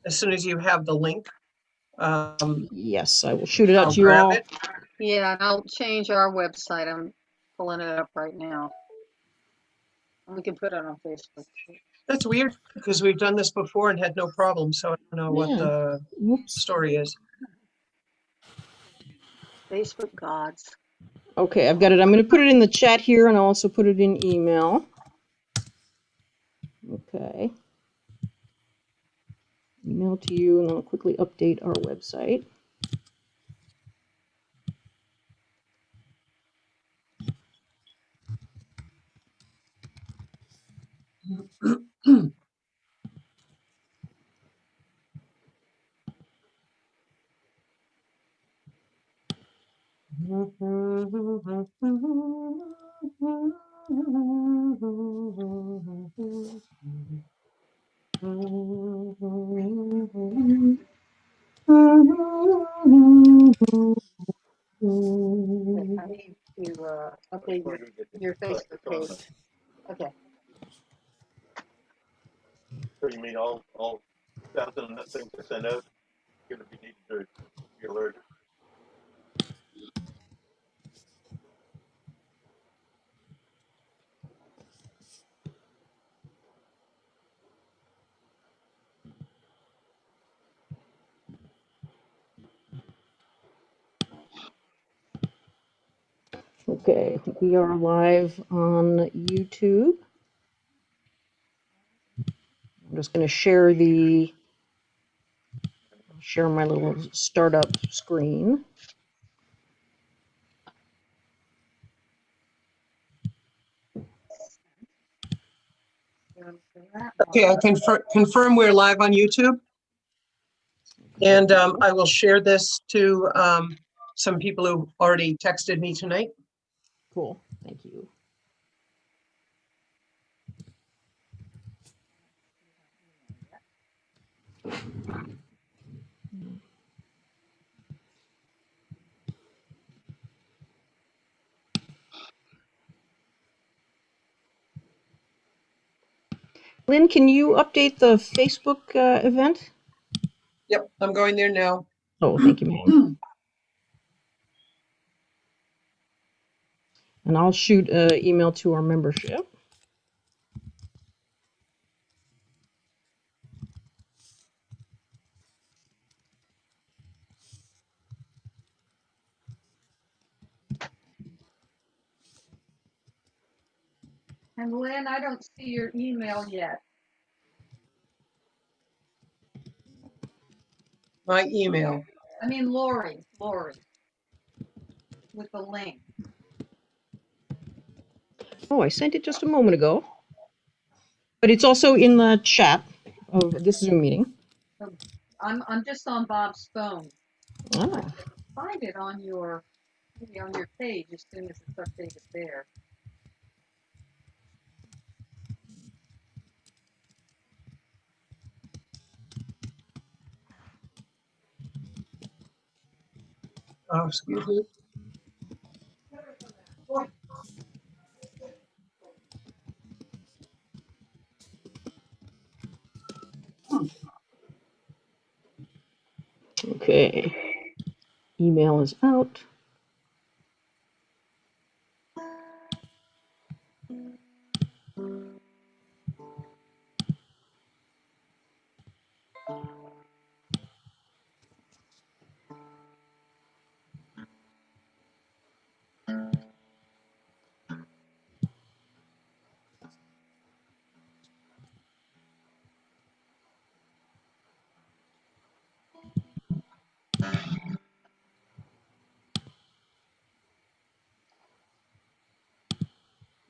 as soon as you have the link. Yes, I will shoot it out I'll to you grab all. it. Yeah, and I'll change our website. I'm pulling it up right now. We can put it on Facebook. That's weird because we've done this before and had no problem. So I don't know what Yeah. the Whoops. story is. Facebook gods. Okay, I've got it. I'm going to put it in the chat here and I'll also put it in email. Okay. Email to you, and I'll quickly update our website. I need to update your Facebook page. Okay. So you mean all 1,000 things I sent out going to be needed to be alerted? Okay, we are live on YouTube. I'm just going to share my little startup screen. Okay, I confirm we're live on YouTube. And I will share this to some people who already texted me tonight. Cool, thank you. Lynn, can you update the Facebook event? Yep, I'm going there now. Oh, thank you, ma'am. And I'll shoot an email to our membership. And Lynn, I don't see your email yet. My email. I mean, Lori, with the link. Oh, I sent it just a moment ago. But it's also in the chat of this Zoom meeting. I'm just on Bob's phone. Ah. Find it on your page as soon as it's updated there. Oh, excuse me. Okay. Email is out.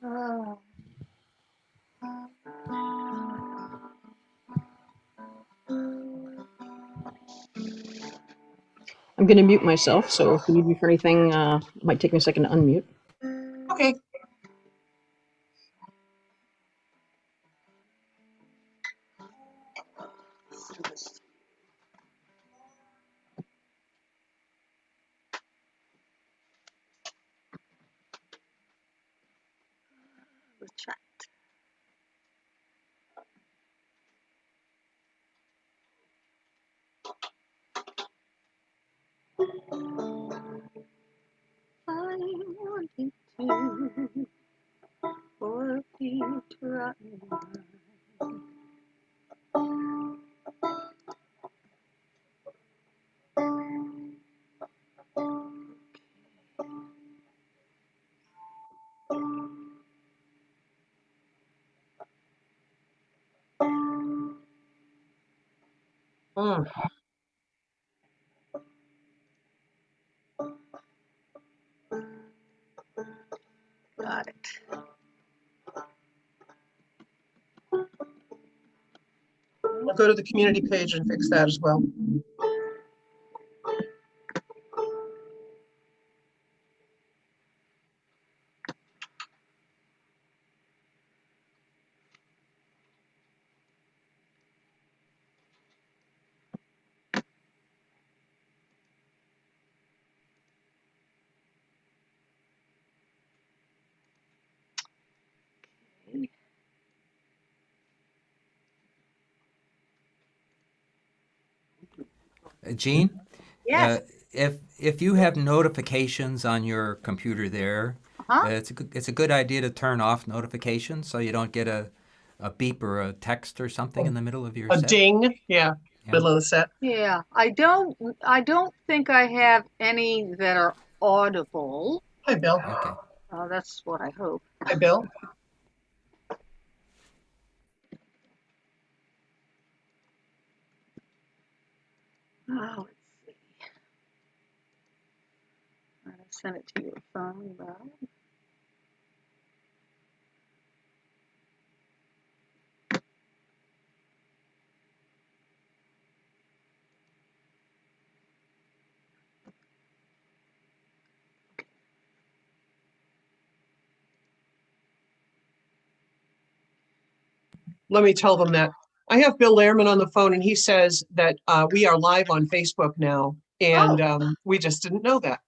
Oh. I'm going to mute myself, so if you need me for anything, it might take me a second to unmute. Okay. The chat. Mm. Got it. I'll go to the community page and fix that as well. Jeanne, Yes. if you have notifications on your computer there, Huh? it's a good idea to turn off notifications so you don't get a beep or a text or something in the middle of your A set. ding, yeah, Yeah. middle of the set. Yeah. I don't think I have any that are audible. Hi, Bill. Okay. That's what I hope. Hi, Bill. Oh, let's see. I'm gonna send it to your phone, Bob. Let me tell them that. I have Bill Lehrman on the phone and he says that we are live on Facebook now. And we just didn't know that.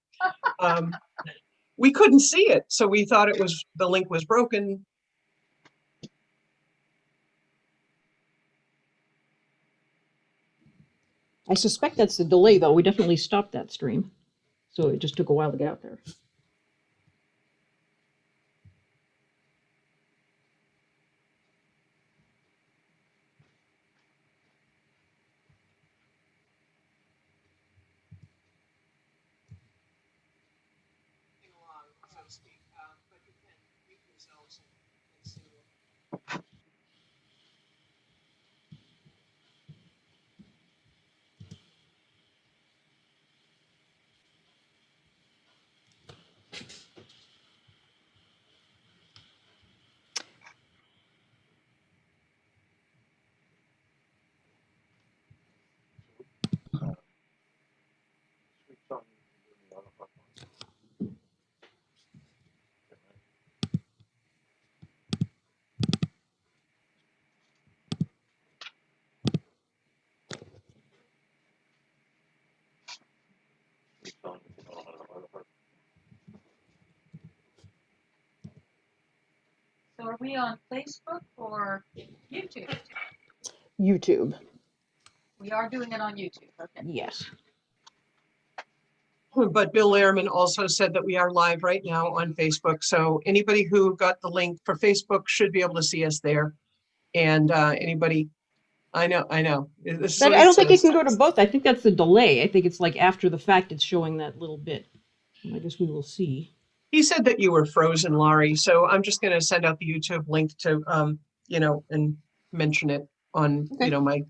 We couldn't see it, so we thought the link was broken. I suspect that's the delay, though. We definitely stopped that stream, so it just took a while to get out there. So are we on Facebook or YouTube? YouTube. We are doing it on YouTube. Okay. Yes. But Bill Lehrman also said that we are live right now on Facebook. So anybody who got the link for Facebook should be able to see us there. And anybody, I know. This is But what I it don't think it says. can go to both. I think that's the delay. I think it's like after the fact it's showing that little bit. I guess we will see. He said that you were frozen, Laurie. So I'm just going to send out the YouTube link to, and mention it on, Okay. my,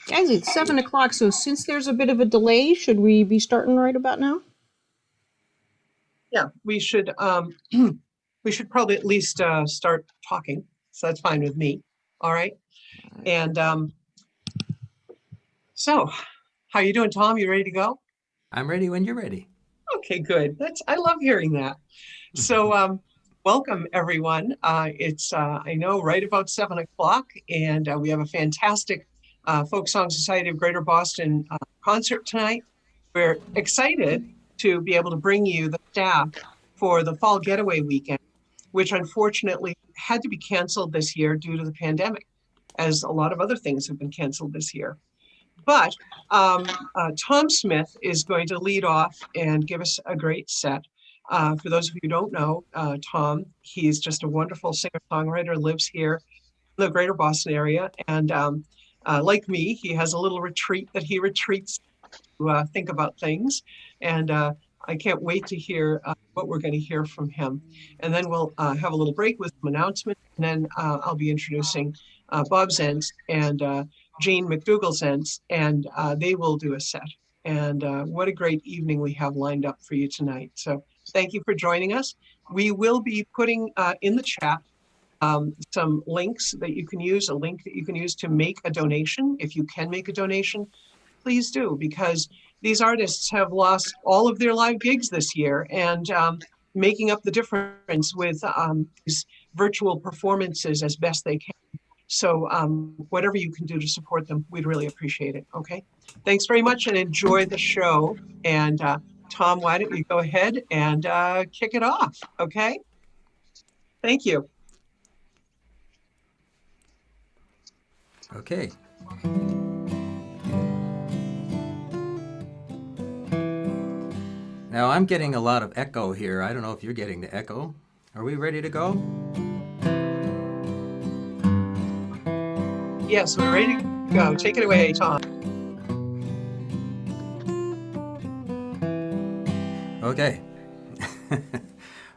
Guys, it's 7 o'clock, so since there's a bit of a delay, should we be starting right about now? yeah, we should probably at least start talking. So that's fine with me. All right. And so How you doing, Tom? You ready to go? I'm ready when you're ready. Okay, good. I love hearing that. So, welcome everyone. It's I know right about 7 o'clock, and we have a fantastic Folk Song Society of Greater Boston concert tonight. We're excited to be able to bring you the staff for the Fall Getaway weekend, which unfortunately had to be canceled this year due to the pandemic, as a lot of other things have been canceled this year. But Tom Smith is going to lead off and give us a great set. For those of you who don't know, Tom, he's just a wonderful singer-songwriter, lives here in the greater Boston area. And like me, he has a little retreat that he retreats to think about things. And I can't wait to hear what we're going to hear from him. And then we'll have a little break with some announcements. And then I'll be introducing Bob Zentz and Jeanne Zentz, and they will do a set. And what a great evening we have lined up for you tonight. So thank you for joining us. We will be putting in the chat some links that you can use, a link that you can use to make a donation. If you can make a donation, please do, because these artists have lost all of their live gigs this year, and making up the difference with these virtual performances as best they can. So whatever you can do to support them, we'd really appreciate it. Okay. Thanks very much and enjoy the show. And Tom, why don't you go ahead and kick it off? Okay. Thank you. Okay. Now I'm getting a lot of echo here. I don't know if you're getting the echo. Are we ready to go? Yes, we're ready to go. Take it away, Tom. Okay.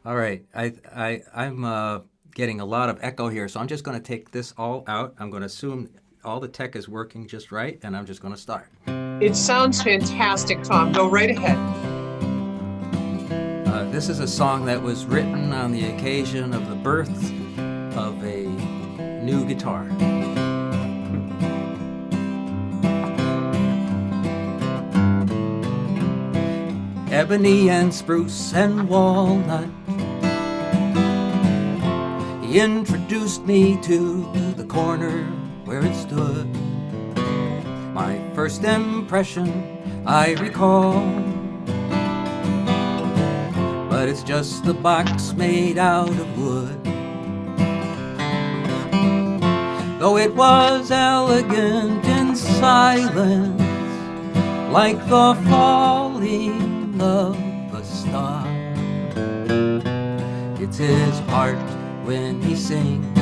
All right. I'm getting a lot of echo here, so I'm just going to take this all out. I'm going to assume all the tech is working just right, and I'm just going to start. It sounds fantastic, Tom. Go right ahead. This is a song that was written on the occasion of the birth of a new guitar. Ebony and spruce and walnut. He introduced me to the corner where it stood. My first impression I recall, but it's just a box made out of wood. Though it was elegant in silence, like the falling of a star. It's his heart when he sings,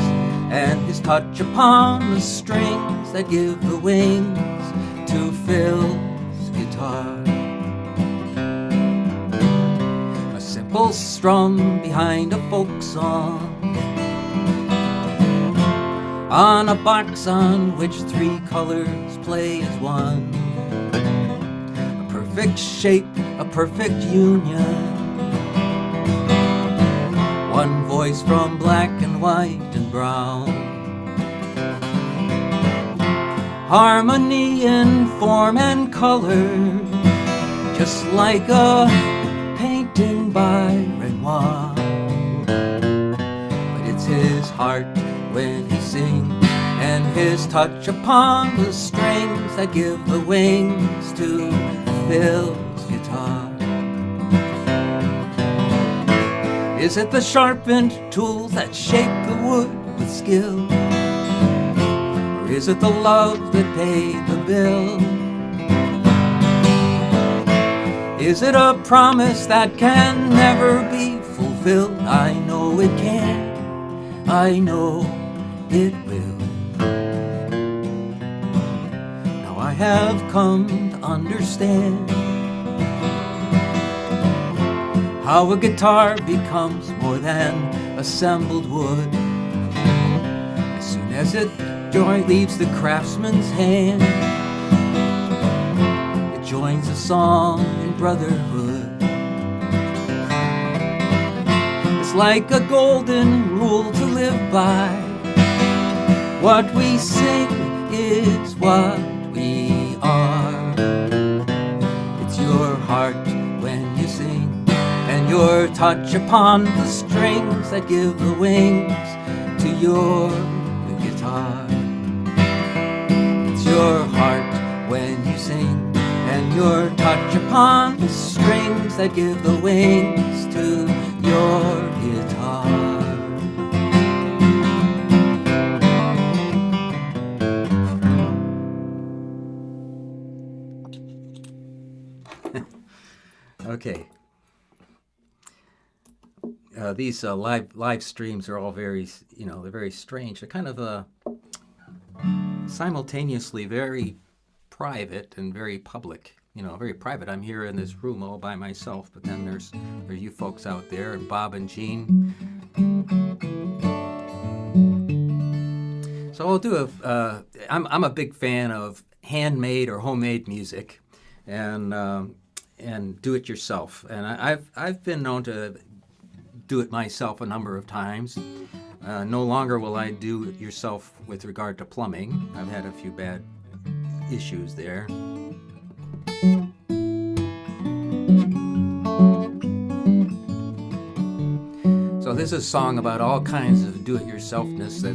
and his touch upon the strings that give the wings to Phil's guitar. A simple strum behind a folk song, on a box on which three colors play as one. A perfect shape, a perfect union. One voice from black and white and brown. Harmony in form and color, just like a painting by Renoir. But it's his heart when he sings, and his touch upon the strings that give the wings to Phil's guitar. Is it the sharpened tools that shape the wood with skill? Or is it the love that paid the bill? Is it a promise that can never be fulfilled? I know it can, I know it will. Now I have come to understand how a guitar becomes more than assembled wood. As soon as it leaves the craftsman's hand, it joins a song in brotherhood. It's like a golden rule to live by. What we sing is what we are. your touch upon the strings that give the wings to your guitar. It's your heart when you sing, and your touch upon the strings that give the wings to your guitar. Okay. These live streams are all very, they're very strange. They're kind of simultaneously very private and very public. Very private. I'm here in this room all by myself, but then there's you folks out there, and Bob and Jeanne. So I'll do I'm a big fan of handmade or homemade music, and do it yourself. And I've been known to do it myself a number of times. No longer will I do it yourself with regard to plumbing. I've had a few bad issues there. So this is a song about all kinds of do-it-yourselfness that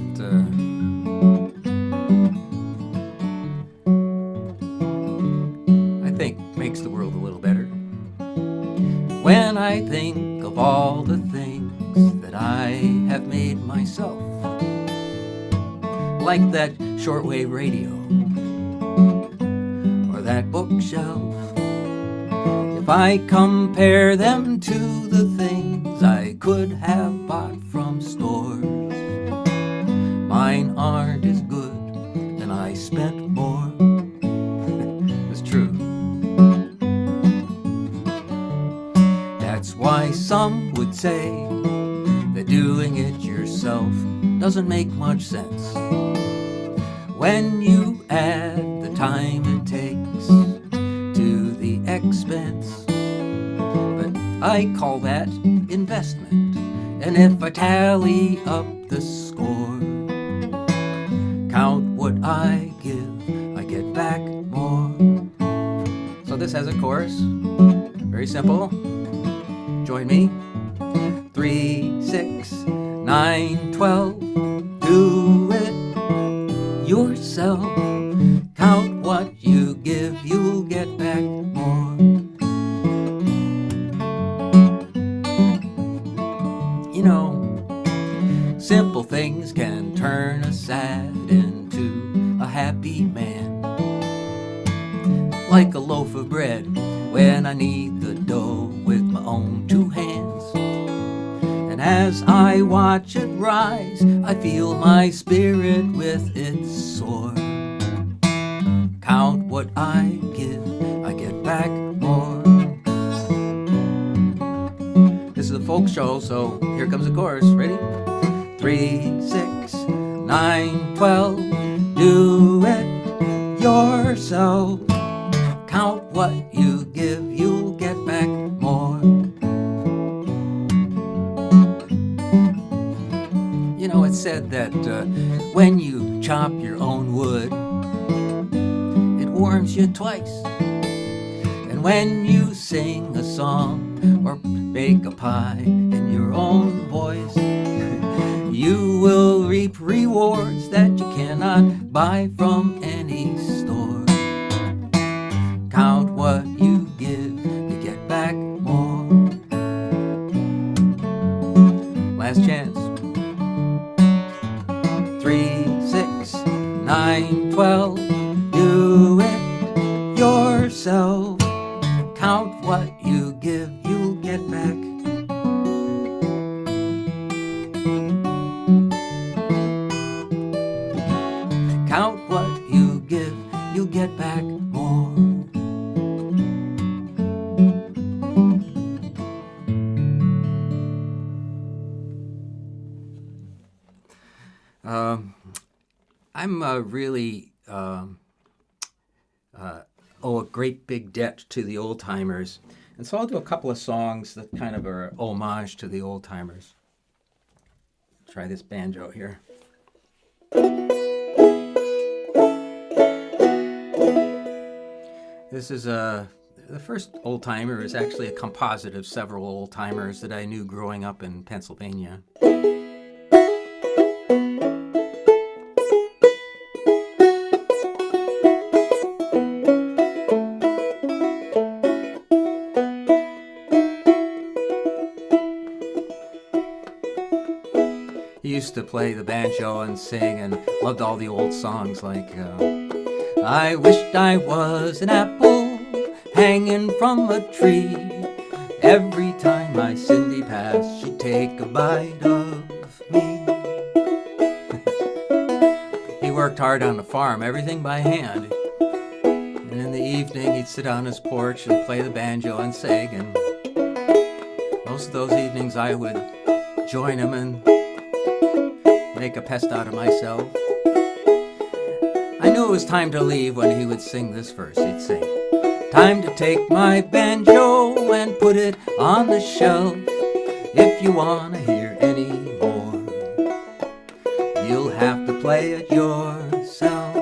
I think makes the world a little better. When I think of all the things that I have made myself, like that shortwave radio or that bookshelf, if I compare them to the things I could have bought from stores, mine aren't as good, and I spent more. It's true. That's why some would say that doing it yourself doesn't make much sense when you add the time it takes to the expense. But I call that investment, and if I tally up the score, count what I give, I get back more. So this has a chorus, very simple. Join me. 3, 6, 9, 12. Do it yourself. Count what you give, you'll get back more. Simple things can turn a sad into a happy man. Like a loaf of bread when I knead the dough with my own 2 hands. And as I watch it rise, I feel my spirit with it soar. Count what I give, I get back more. This is a folk show, so here comes the chorus. Ready? 3, 6, 9, 12. Do it yourself. Count what you give, you'll get back more. It's said that when you chop your own wood, it warms you twice. And when you sing a song or bake a pie in your own voice, you will reap rewards that you cannot buy from any store. Count what you give, you get back more. Last chance. 3, 6, 9, 12. Do it yourself. Count what you give, you'll get back. Count what you give, you'll get back more. I'm really owe a great big debt to the old timers, and so I'll do a couple of songs that kind of are homage to the old timers. Try this banjo here. This is the first old timer is actually a composite of several old timers that I knew growing up in Pennsylvania. He used to play the banjo and sing and loved all the old songs like I wished I was an apple hanging from a tree. Every time my Cindy passed, she'd take a bite of me. He worked hard on the farm, everything by hand. And in the evening, he'd sit on his porch and play the banjo and sing. And most of those evenings, I would join him and make a pest out of myself. I knew it was time to leave when he would sing this verse. He'd sing, time to take my banjo and put it on the shelf. If you want to hear any more, you'll have to play it yourself.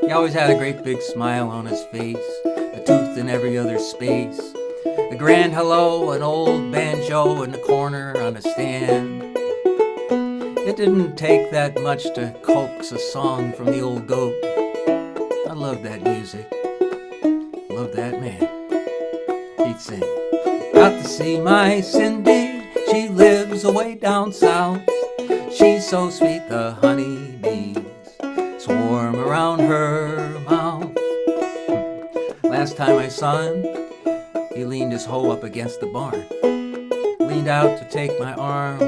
He always had a great big smile on his face, a tooth in every other space, a grand hello, an old banjo in the corner on a stand. It didn't take that much to coax a song from the old goat. I loved that music, loved that man. He'd sing, got to see my Cindy, she lives away down south. She's so sweet the honeybees swarm around her mouth. Last time I saw him, he leaned his hoe up against the barn, leaned out to take my arm,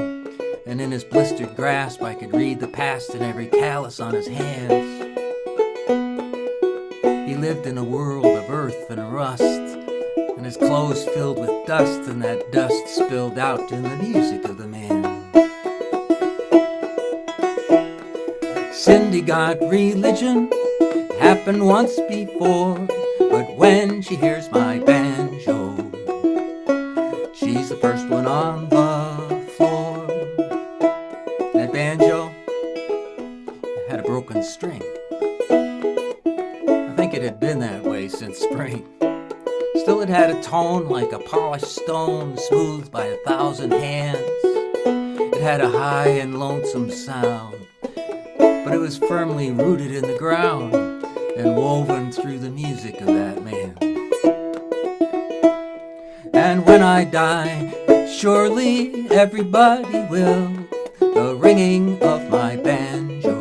and in his blistered grasp I could read the past in every callus on his hands. He lived in a world of earth and rust, and his clothes filled with dust, and that dust spilled out in the music of the man. Cindy got religion, happened once before, but when she hears my banjo, she's the first one on the floor. That banjo had a broken string. I think it had been that way since spring. Still it had a tone like a polished stone, smoothed by 1,000 hands. It had a high and lonesome sound, but it was firmly rooted in the ground and woven through the music of that man. And when I die, surely everybody will, the ringing of my banjo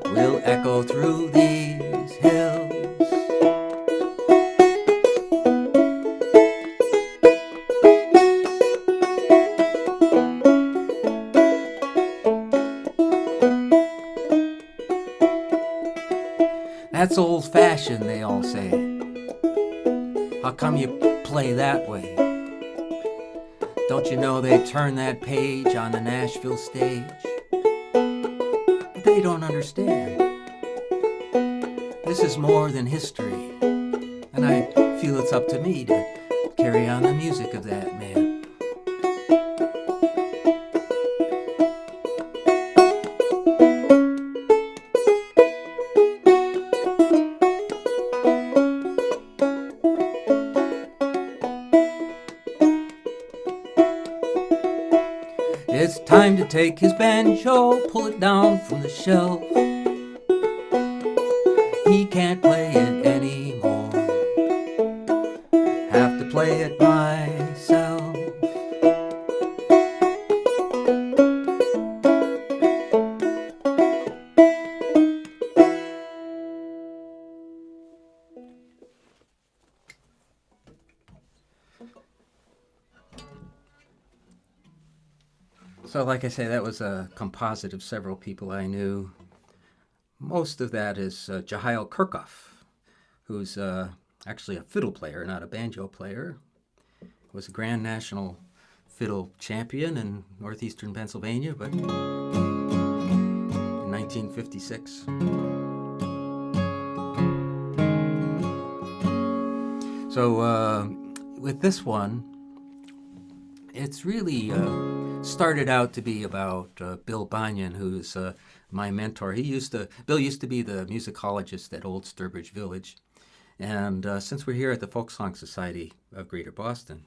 will echo through these hills. That's old-fashioned, they all say. How come you play that way? Don't you know they turn that page on the Nashville stage? But they don't understand. This is more than history, and I feel it's up to me to carry on the music of that man. It's time to take his banjo, pull it down from the shelf. He can't play it anymore, have to play it myself. So like I say, that was a composite of several people I knew. Most of that is Jeanne Kirchhoff, who's actually a fiddle player, not a banjo player. Was a Grand National Fiddle Champion in northeastern Pennsylvania, but in 1956. So with this one, it's really started out to be about Bill Bunyan, who's a my mentor. Bill used to be the musicologist at Old Sturbridge Village. And since we're here at the Folk Song Society of Greater Boston,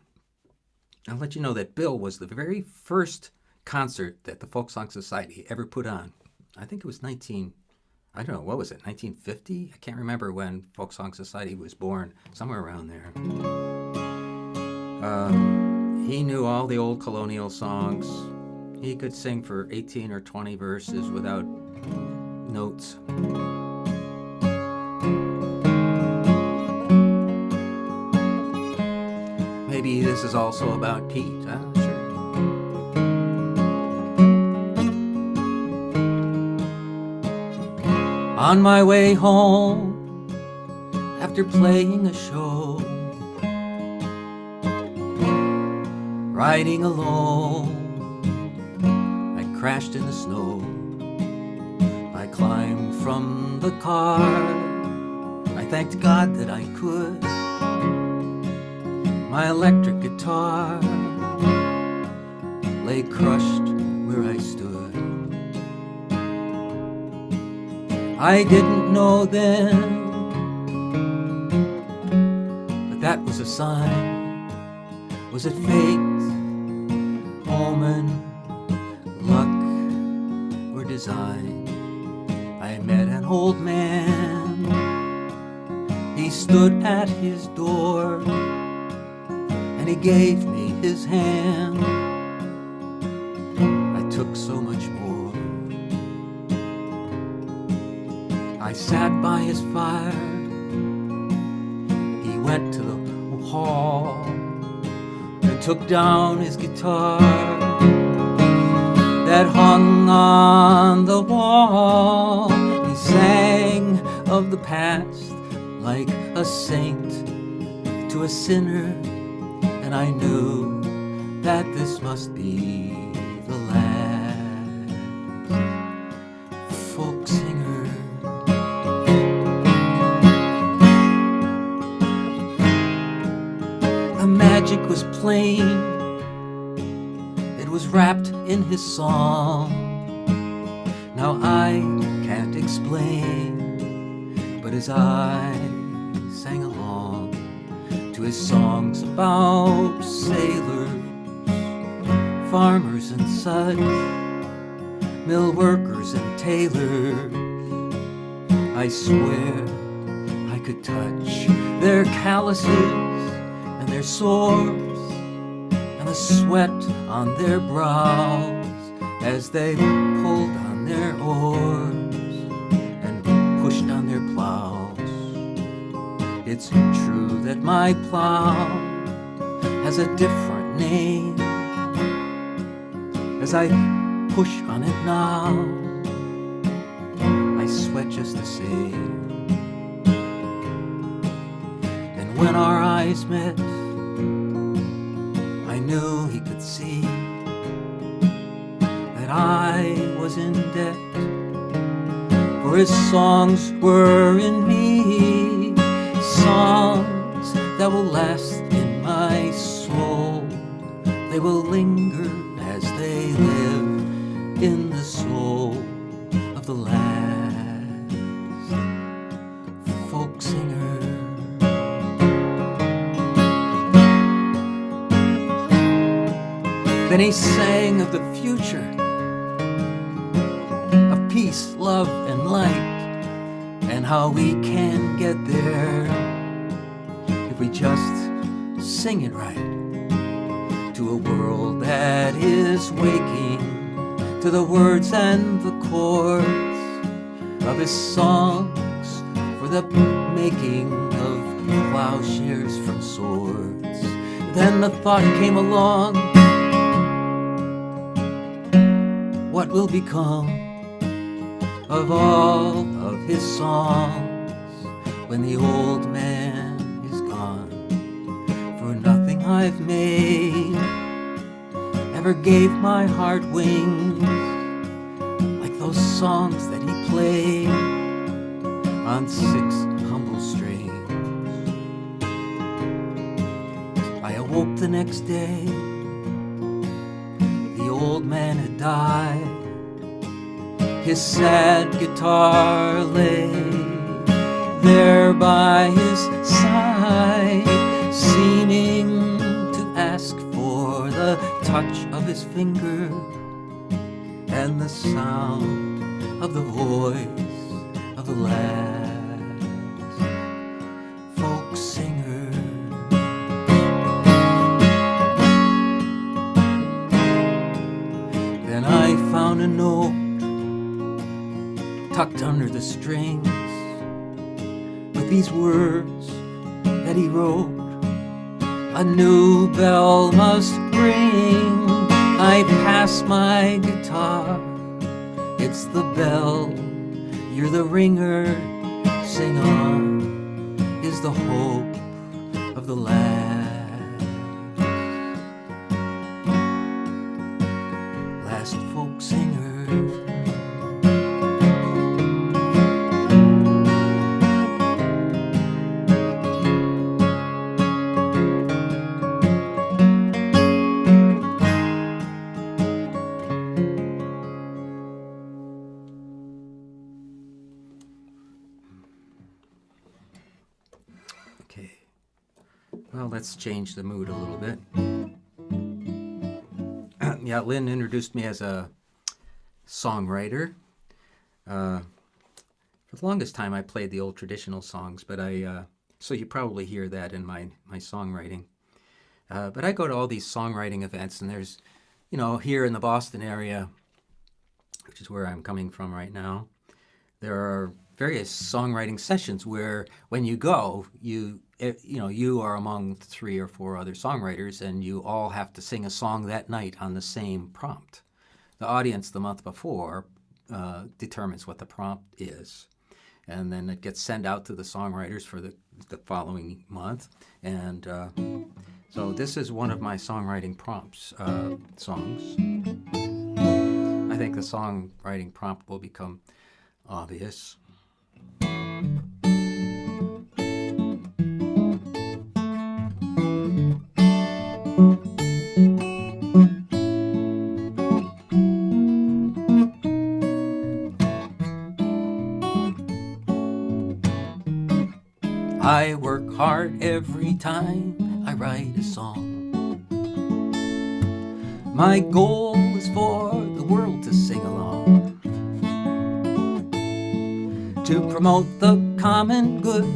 I'll let you know that Bill was the very first concert that the Folk Song Society ever put on. I think it was 1950? I can't remember when Folk Song Society was born, somewhere around there. He knew all the old colonial songs. He could sing for 18 or 20 verses without notes. Maybe this is also about Pete, huh? Sure. On my way home, after playing a show, riding alone, I crashed in the snow. I climbed from the car. I thanked God that I could. My electric guitar lay crushed where I stood. I didn't know then, but that was a sign. Was it fate, omen, luck, or design? I met an old man. He stood at his door and he gave me his hand. I took so much more. I sat by his fire. He went to the hall and took down his guitar that hung on the wall. He sang of the past like a saint to a sinner, and I knew that this must be the last folk singer. The magic was plain, it was wrapped in his song. Now I can't explain, but as I sang along to his songs about sailors, farmers and such, mill workers and tailors, I swear I could touch their calluses and their sores and the sweat on their brows as they pulled on their oars and pushed on their plows. It's true that my plow has a different name. As I push on it now, I sweat just the same. And when our eyes met, I knew he could see that I was in debt, for his songs were in me, songs that will last in my soul. They will linger as they live in the soul of the last folk singer. Then he sang of the future, of peace, love, and light, and how we can get there if we just sing it right. To a world that is waking to the words and the chords of his songs, for the making of plowshares from swords. Then the thought came along, what will become of all of his songs when the old man is gone? For nothing I've made ever gave my heart wings like those songs that he played on 6 humble strings. I awoke the next day, the old man had died, his sad guitar lay there by his side, seeming to ask for the touch of his finger and the sound of the voice of the last folk singer. Then I found a note tucked under the strings with these words that he wrote. A new bell must ring. I pass my guitar. It's the bell, you're the ringer. Sing on, is the hope of the last folk singer. Okay, well, let's change the mood a little bit. Yeah, Lynn introduced me as a songwriter. For the longest time, I played the old traditional songs, but so you probably hear that in my songwriting. But I go to all these songwriting events, and there's, here in the Boston area, which is where I'm coming from right now, there are various songwriting sessions where when you go, you are among 3 or 4 other songwriters, and you all have to sing a song that night on the same prompt. The audience the month before determines what the prompt is, and then it gets sent out to the songwriters for the following month. And so this is one of my songwriting prompts, songs. I think the songwriting prompt will become obvious. I work hard every time I write a song. My goal is for the world to sing along, to promote the common good,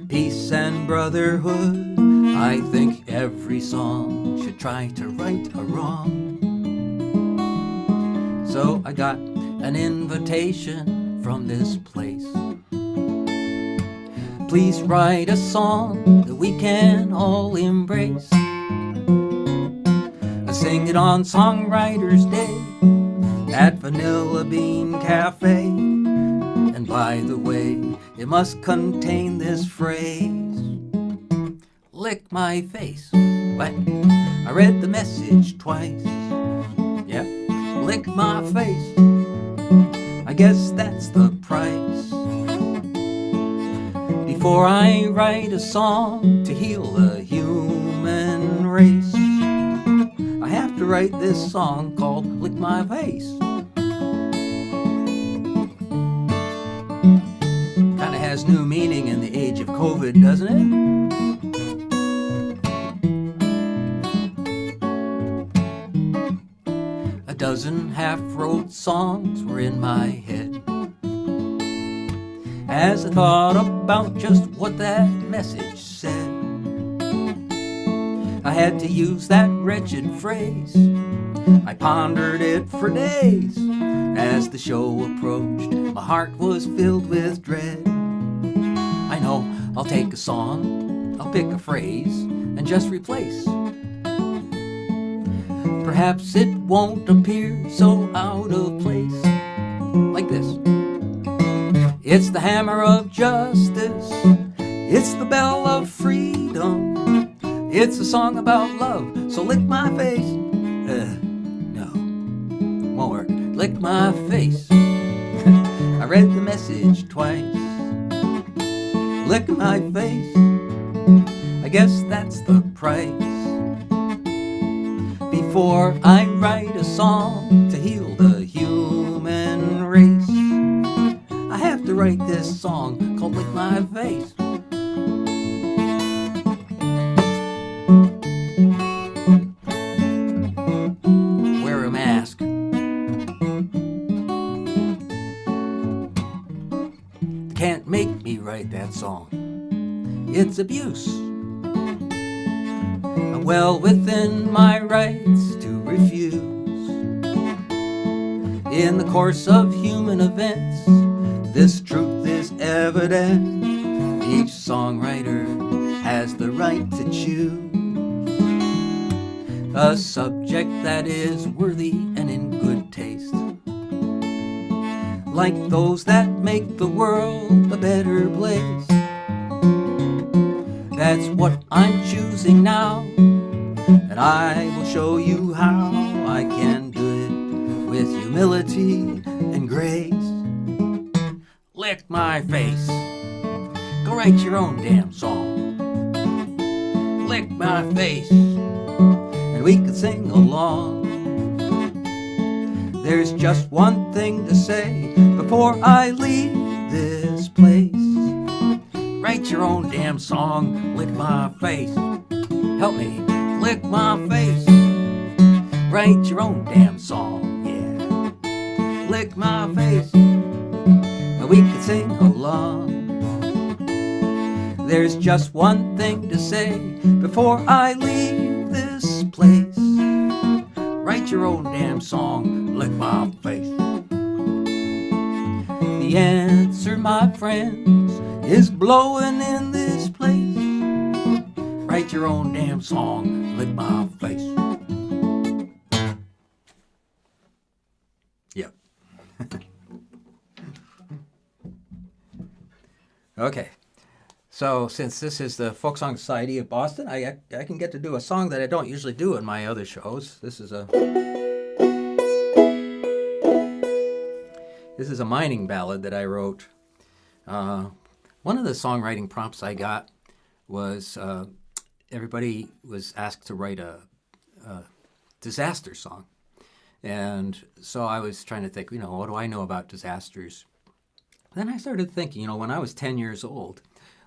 peace and brotherhood. I think every song should try to right a wrong. So I got an invitation from this place. Please write a song that we can all embrace. I sing it on Songwriters Day at Vanilla Bean Cafe. And by the way, it must contain this phrase: lick my face. What? I read the message twice. Yep, lick my face. I guess that's the price. Before I write a song to heal the human race, I have to write this song called Lick My Face. Kinda has new meaning in the age of COVID, doesn't it? A dozen half-wrote songs were in my head as I thought about just what that message said. I had to use that wretched phrase. I pondered it for days. As the show approached, my heart was filled with dread. I know I'll take a song, I'll pick a phrase, and just replace. Perhaps it won't appear so out of place. Like this. It's the hammer of justice. It's the bell of freedom. It's a song about love, so lick my face. No, won't work. Lick my face. I read the message twice. Lick my face. I guess that's the price. Before I write a song to heal the human to write this song called Lick My Face. Wear a mask. Can't make me write that song. It's abuse. I'm well within my rights to refuse. In the course of human events, this truth is evident. Each songwriter has the right to choose a subject that is worthy and in good taste, like those that make the world a better place. That's what I'm choosing now, and I will show you how I can do it with humility and grace. Lick my face. Go write your own damn song. Lick my face, and we can sing along. There's just one thing to say before I leave this place. Write your own damn song, lick my face. Help me, lick my face. Write your own damn song, yeah. Lick my face, and we can sing along. There's just one thing to say before I leave this place. Write your own damn song, lick my face. The answer, my friends, is blowing in this place. Write your own damn song, lick my face. Yep. Okay. So since this is the Folk Song Society of Boston, I can get to do a song that I don't usually do in my other shows. This is a mining ballad that I wrote. One of the songwriting prompts I got was everybody was asked to write a disaster song. And so I was trying to think, what do I know about disasters? Then I started thinking, when I was 10 years old,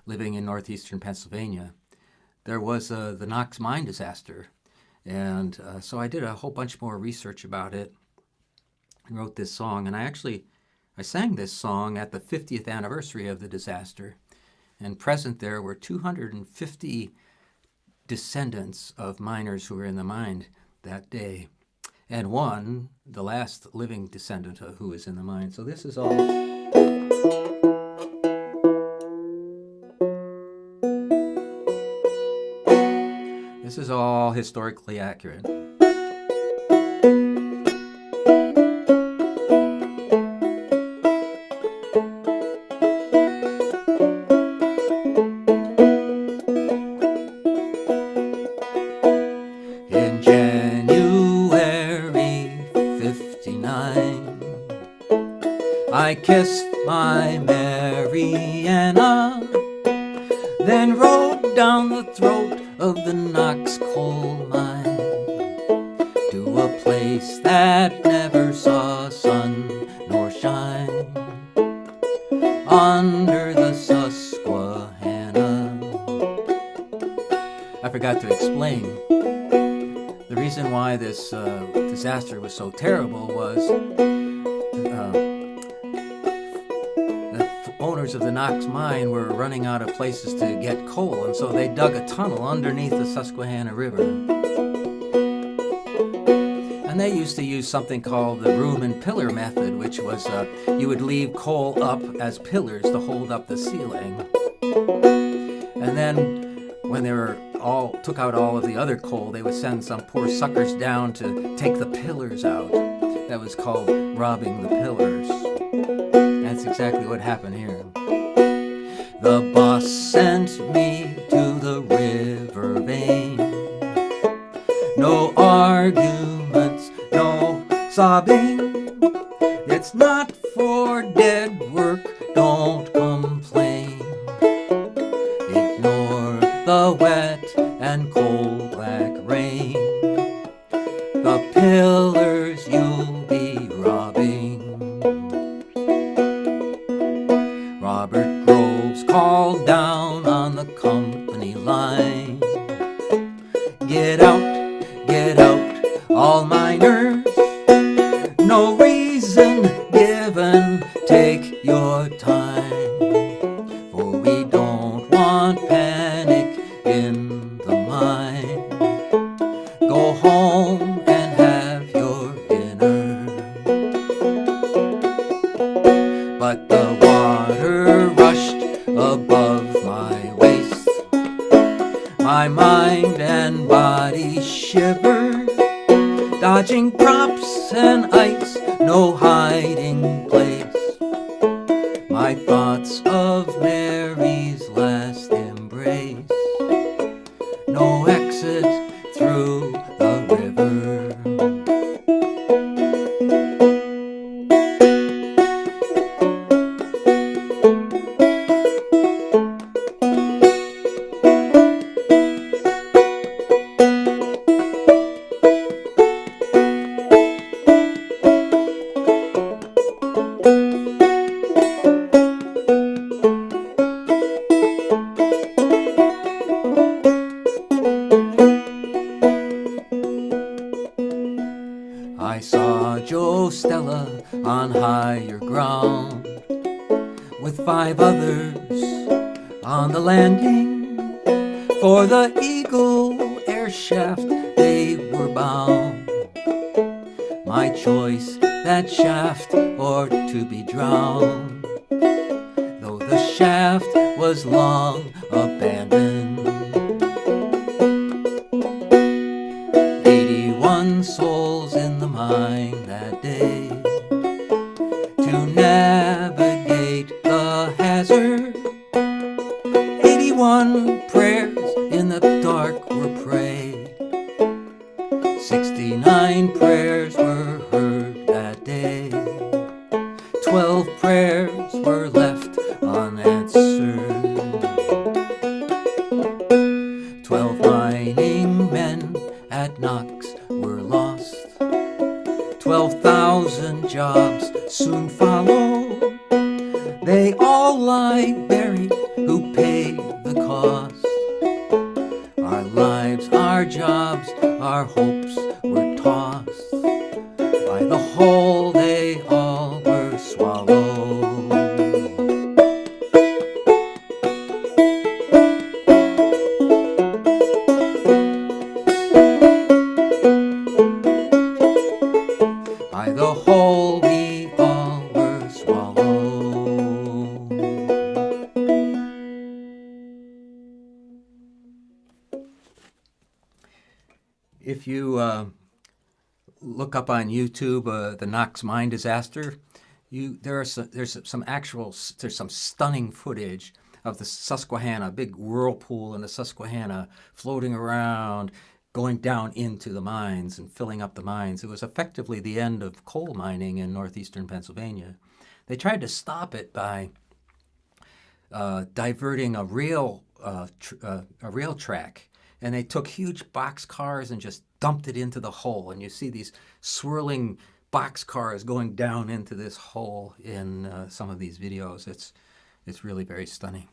living in northeastern Pennsylvania, there was the Knox mine disaster. And so I did a whole bunch more research about it and wrote this song. And I sang this song at the 50th anniversary of the disaster. And present there were 250 descendants of miners who were in the mine that day. And one, the last living descendant who was in the mine. So this is all... This is all historically accurate. In January 59, I kissed my Mariana, then rode down the throat of the Knox coal mine to a place that never saw sun nor shine, under the Susquehanna. I forgot to explain. The reason why this disaster was so terrible was the owners of the Knox mine were running out of places to get coal, and so they dug a tunnel underneath the Susquehanna River. And they used to use something called the room and pillar method, which was you would leave coal up as pillars to hold up the ceiling. And then when they took out all of the other coal, they would send some poor suckers down to take the pillars out. That was called robbing the pillars. That's exactly what happened here. The boss sent me to the river vein. No arguments, no sobbing. It's not for dead work, don't complain. Ignore the wet and cold black rain. The pillars you'll be robbing. all down on the company line. Get out, all miners. No reason given, take your time. For we don't want panic in the mine. Go home and have your dinner. But the water rushed above my waist. My mind and body shivered, dodging props and ice, no hiding place. My thoughts of Mary's last embrace, no exit through the river. I saw Joe Stella on higher ground, with 5 others on the landing. For the Eagle air shaft they were bound. My choice, that shaft or to be drowned, though the shaft was long abandoned. 81 souls in the mine that day to navigate the hazard. 81 prayers in the dark were prayed. 69 prayers were heard that day. 12 prayers were left unanswered. 12 mining men at Knox were lost. 12,000 jobs soon follow. They all lie buried who paid the cost. Our lives, our jobs, our hopes were tossed. By the whole they all were swallowed. By the whole we all were swallowed. If you look up on YouTube the Knox mine disaster, there's some stunning footage of the Susquehanna, big whirlpool in the Susquehanna floating around, going down into the mines and filling up the mines. It was effectively the end of coal mining in northeastern Pennsylvania. They tried to stop it by diverting a rail track, and they took huge box cars and just dumped it into the hole. And you see these swirling box cars going down into this hole in some of these videos. It's really very stunning.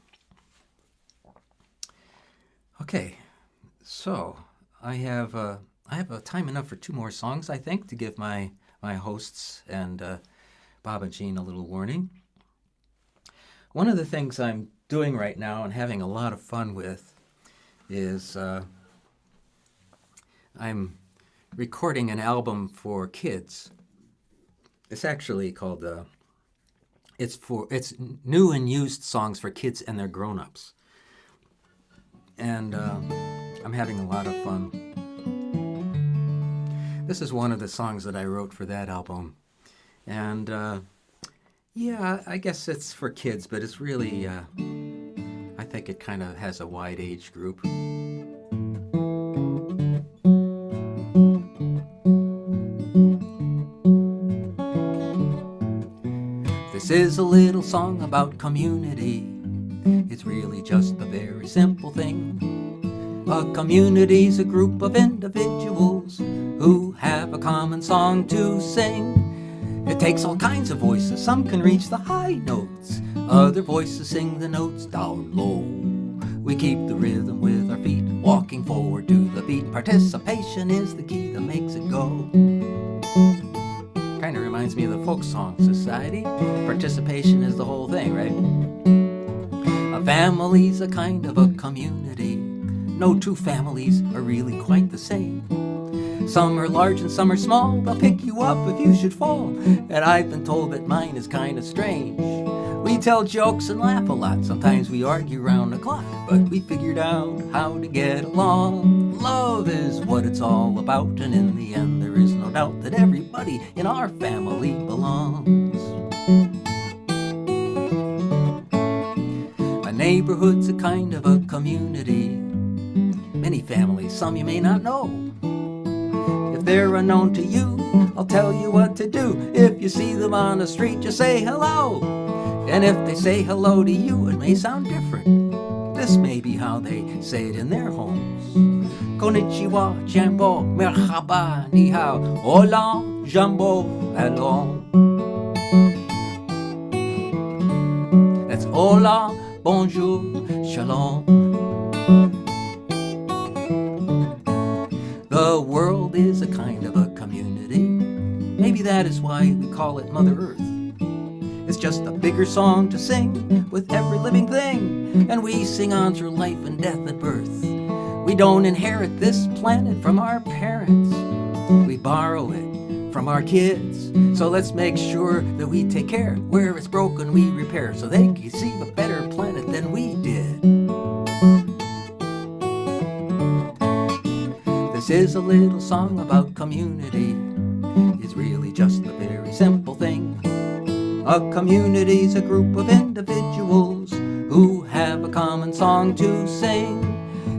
Okay, so I have time enough for 2 more songs, I think, to give my hosts and Bob and Jeanne a little warning. One of the things I'm doing right now and having a lot of fun with is I'm recording an album for kids. It's actually called it's new and used songs for kids and their grown-ups. And I'm having a lot of fun. This is one of the songs that I wrote for that album. And yeah, I guess it's for kids, but it's really, I think it kind of has a wide age group. This is a little song about community. It's really just a very simple thing. A community's a group of individuals who have a common song to sing. It takes all kinds of voices. Some can reach the high notes, Other voices sing the notes down low. We keep the rhythm with our feet, walking forward to the beat. Participation is the key that makes it go. Kind of reminds me of the Folk Song Society. Participation is the whole thing, right? A family's a kind of a community. No two families are really quite the same. Some are large and some are small. They'll pick you up if you should fall. And I've been told that mine is kind of strange. We tell jokes and laugh a lot. Sometimes we argue round the clock, but we figured out how to get along. Love is what it's all about, and in the end there is no doubt that everybody in our family belongs. A neighborhood's a kind of a community. Many families, some you may not know. If they're unknown to you, I'll tell you what to do. If you see them on the street, just say hello. And if they say hello to you, it may sound different. This may be how they say it in their homes. Konnichiwa, jambo, merhaba, ni hao, hola, jambo, hello. That's hola, bonjour, shalom. The world is a kind of a community. Maybe that is why we call it Mother Earth. It's just a bigger song to sing with every living thing. And we sing on through life and death and birth. We don't inherit this planet from our parents. We borrow it from our kids. So let's make sure that we take care. Where it's broken, we repair, so they can see a better planet than we did. This is a little song about community. It's really just a very simple thing. A community's a group of individuals who have a common song to sing.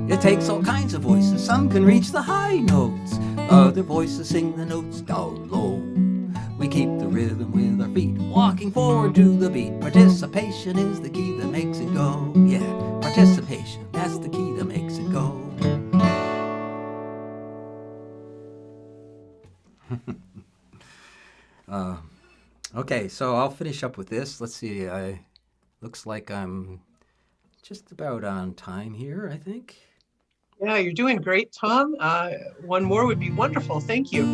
It takes all kinds of voices. Some can reach the high notes. Other voices sing the notes down low. We keep the rhythm with our feet, walking forward to the beat. Participation is the key that makes it go. Yeah, participation, that's the key that makes it go. Okay, so I'll finish up with this. Let's see, looks like I'm just about on time here, I think. Yeah, you're doing great, Tom. One more would be wonderful. Thank you.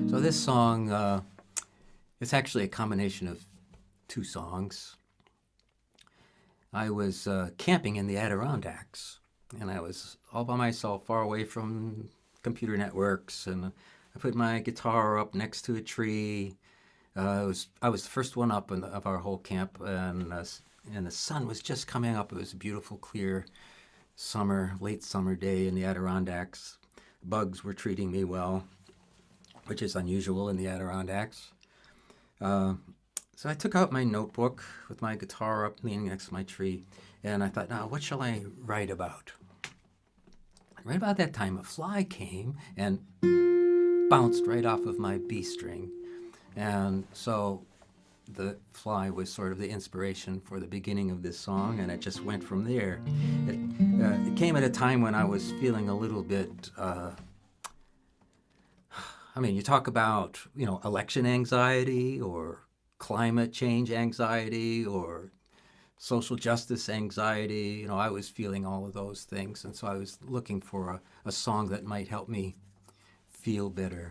So this song, it's actually a combination of two songs. I was camping in the Adirondacks, and I was all by myself, far away from computer networks, and I put my guitar up next to a tree. I was the first one up of our whole camp, and the sun was just coming up. It was a beautiful, clear late summer day in the Adirondacks. Bugs were treating me well, which is unusual in the Adirondacks. So I took out my notebook with my guitar up, leaning next to my tree, and I thought, now, what shall I write about? Right about that time, a fly came and bounced right off of my B string. And so the fly was sort of the inspiration for the beginning of this song, and it just went from there. It came at a time when I was feeling a little bit, you talk about, election anxiety or climate change anxiety or social justice anxiety. I was feeling all of those things, and so I was looking for a song that might help me feel better.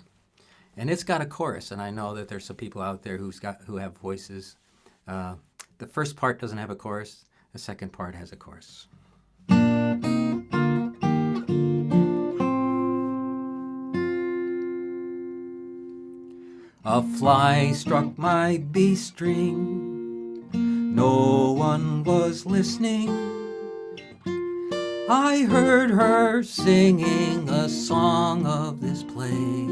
And it's got a chorus, and I know that there's some people out there who have voices. The first part doesn't have a chorus. The second part has a chorus. A fly struck my B string. No one was listening. I heard her singing a song of this place.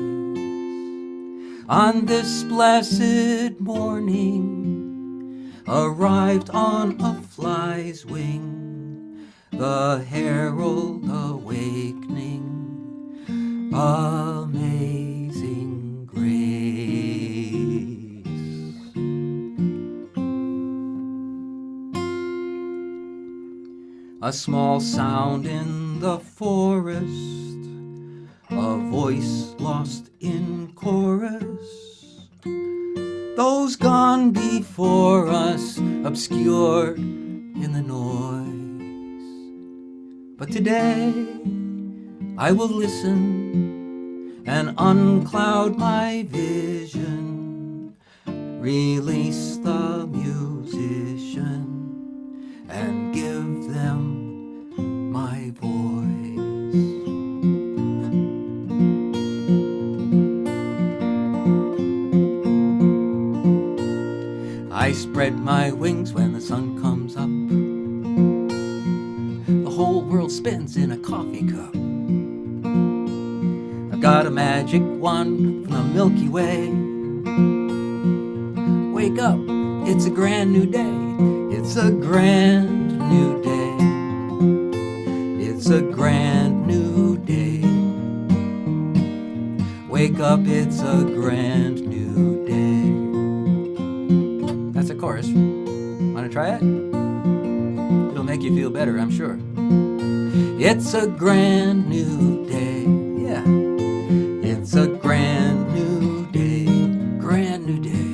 On this blessed morning, arrived on a fly's wing, the herald awakening, amazing grace. A small sound in the forest, a voice lost in chorus. before us, obscured in the noise. But today I will listen and uncloud my vision, release the musician and give them my voice. I spread my wings when the sun comes up. The whole world spins in a coffee cup. I've got a magic wand from the Milky Way. Wake up, it's a grand new day. It's a grand new day. It's a grand new day. Wake up, it's a grand new day. That's a chorus. Wanna try it? It'll make you feel better, I'm sure. It's a grand new day. Yeah. It's a grand new day. Grand new day.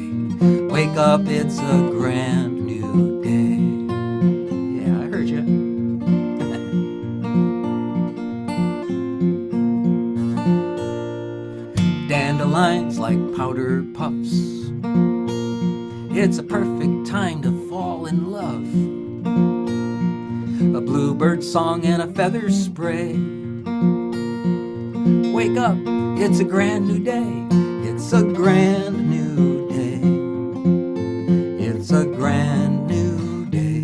Wake up, it's a grand new day. Yeah, I heard you. Dandelions like powder puffs. It's a perfect time to fall in love. A bluebird song and a feather spray. Wake up, it's a grand new day. It's a grand new day. It's a grand new day.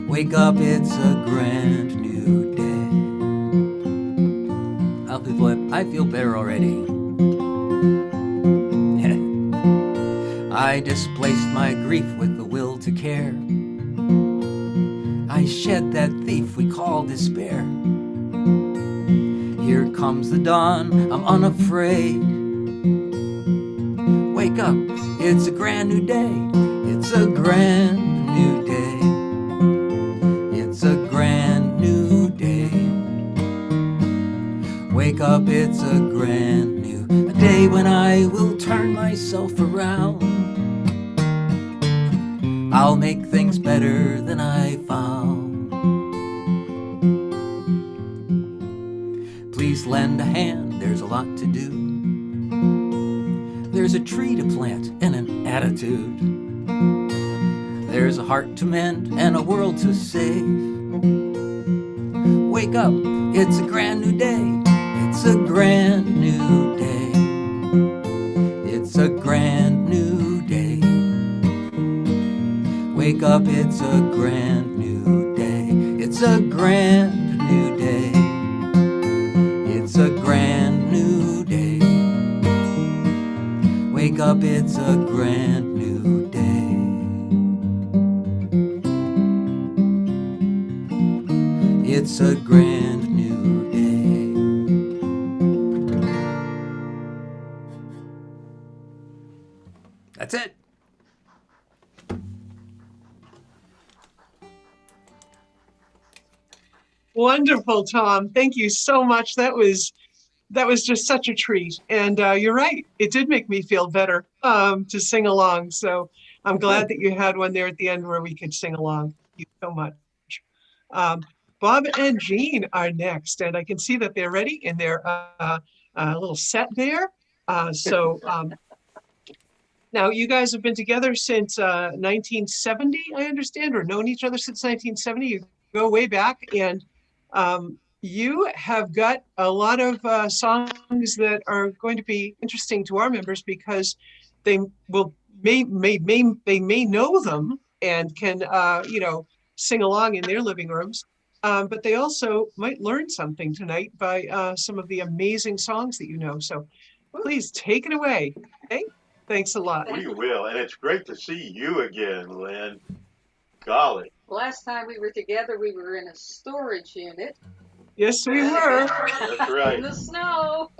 Wake up, it's a grand new day. I feel better already. I displaced my grief with the will to care. I shed that thief we call despair. Here comes the dawn, I'm unafraid. Wake up, it's a grand new day. It's a grand new day. It's a grand new day. Wake up, it's a grand new day when I will turn myself around. I'll make things better than I found. Please lend a hand, there's a lot to do. There's a tree to plant and an attitude. There's a heart to mend and a world to save. Wake up, it's a grand new day. It's a grand new day. It's a grand new day. Wake up, it's a grand new day. It's a grand new day. It's a grand new day. Wake up, it's a grand new day. It's a grand new day. That's it. Wonderful, Tom. Thank you so much. That was just such a treat. And you're right. It did make me feel better to sing along. So I'm glad that you had one there at the end where we could sing along. Thank you so much. Bob and Jeanne are next, and I can see that they're ready in their little set there. Now you guys have been together since 1970, I understand, or known each other since 1970. You go way back, and you have got a lot of songs that are going to be interesting to our members because they may know them and can sing along in their living rooms, but they also might learn something tonight by some of the amazing songs that you know. So please take it away. Okay, thanks a lot. We will, and it's great to see you again, Lynn. Golly. Last time we were together, we were in a storage unit. Yes, we were. That's right. In the snow.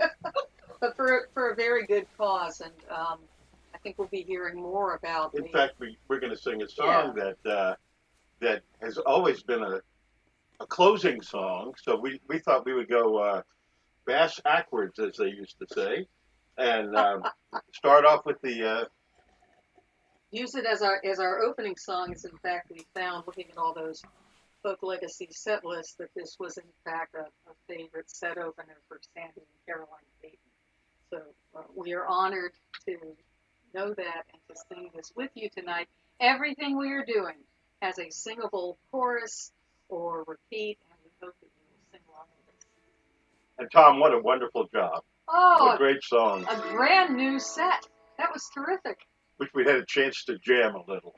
But for a very good cause, and I think we'll be hearing more about. In fact, we're going to sing a song that has always been a closing song. So we thought we would go bass backwards, as they used to say, and start off with the use it as our opening song. As in fact, we found looking at all those folk legacy set lists that this was in fact a favorite set opener for Sandy and Caroline Payton. So we are honored to know that and to sing this with you tonight. Everything we are doing has a singable chorus or repeat, and we hope that you will sing along with us. And Tom, what a wonderful job. Oh, What a great song. a brand new set. That was terrific. Wish we had a chance to jam a little.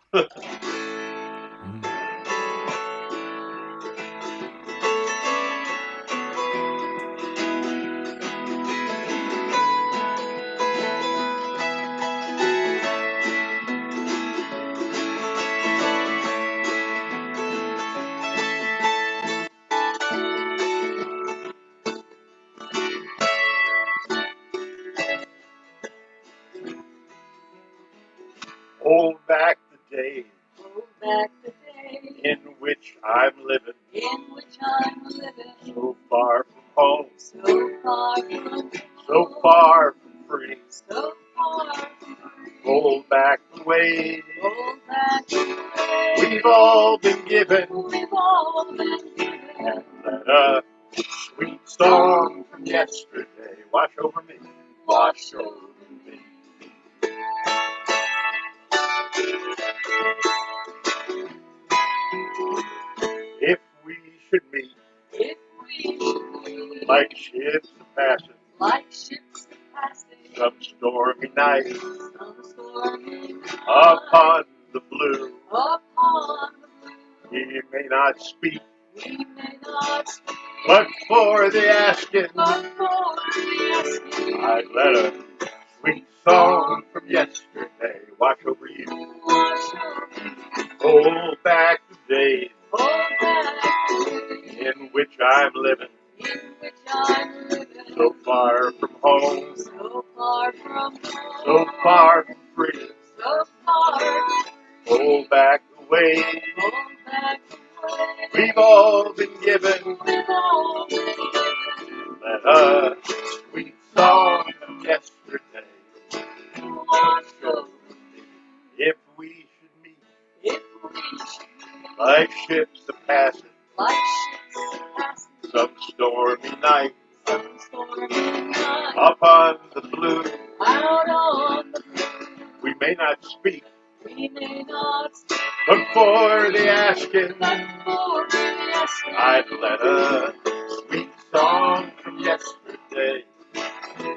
Hold back the days Hold back the day in which I'm living, in which I'm living, so far from home, so far from so far from free. so far from free. Hold back the ways Hold back the way we've all been given, we've all been given. and let a sweet song from yesterday wash over me, wash over me. If we should meet If we should be like ships passing like ships passing some stormy night some stormy night upon the blue, upon the blue, we may not speak, we may not speak, but for the asking, but for the asking, I'd let a sweet song from yesterday wash over you. wash over me. Hold back the days Hold back the day in which I'm living, in which I'm living, so far from home, so far from home, so far from free. so far from free. Hold back the way Hold back the way we've all been given, we've all been given. let a sweet song from yesterday Wash over me. if we should meet If we should meet like ships a passing like ships passing some stormy night some stormy night upon the blue, out on the blue, we may not speak, we may not speak, but for the asking, but for the asking, I'd let a sweet song from yesterday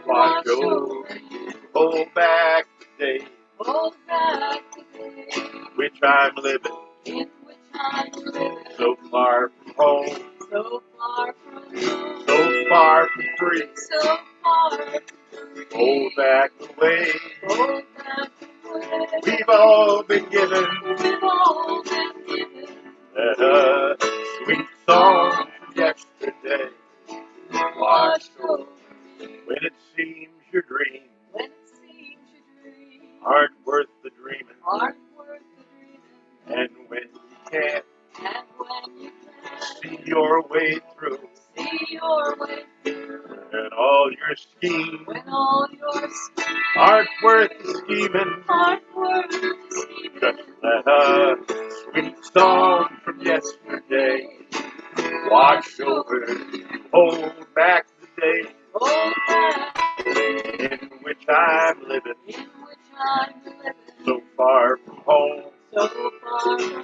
wash over you. Hold back the day hold back the day which I'm living, in which I'm living, so far from home, so far from home, so far from free. so far from free. Hold back the way Hold back the way we've all been given, we've all been given. let a sweet song from yesterday wash over. When it seems your dreams When it seems your dreams aren't worth the dreaming, aren't worth the dreaming, and when you can't and when you can't see your way through, see your way through, and all your schemes when all your schemes aren't worth the scheming, aren't worth the scheming, just let a sweet song from yesterday wash over you. Hold back the day hold back in which I'm living, in which I'm living, so far from home, so far from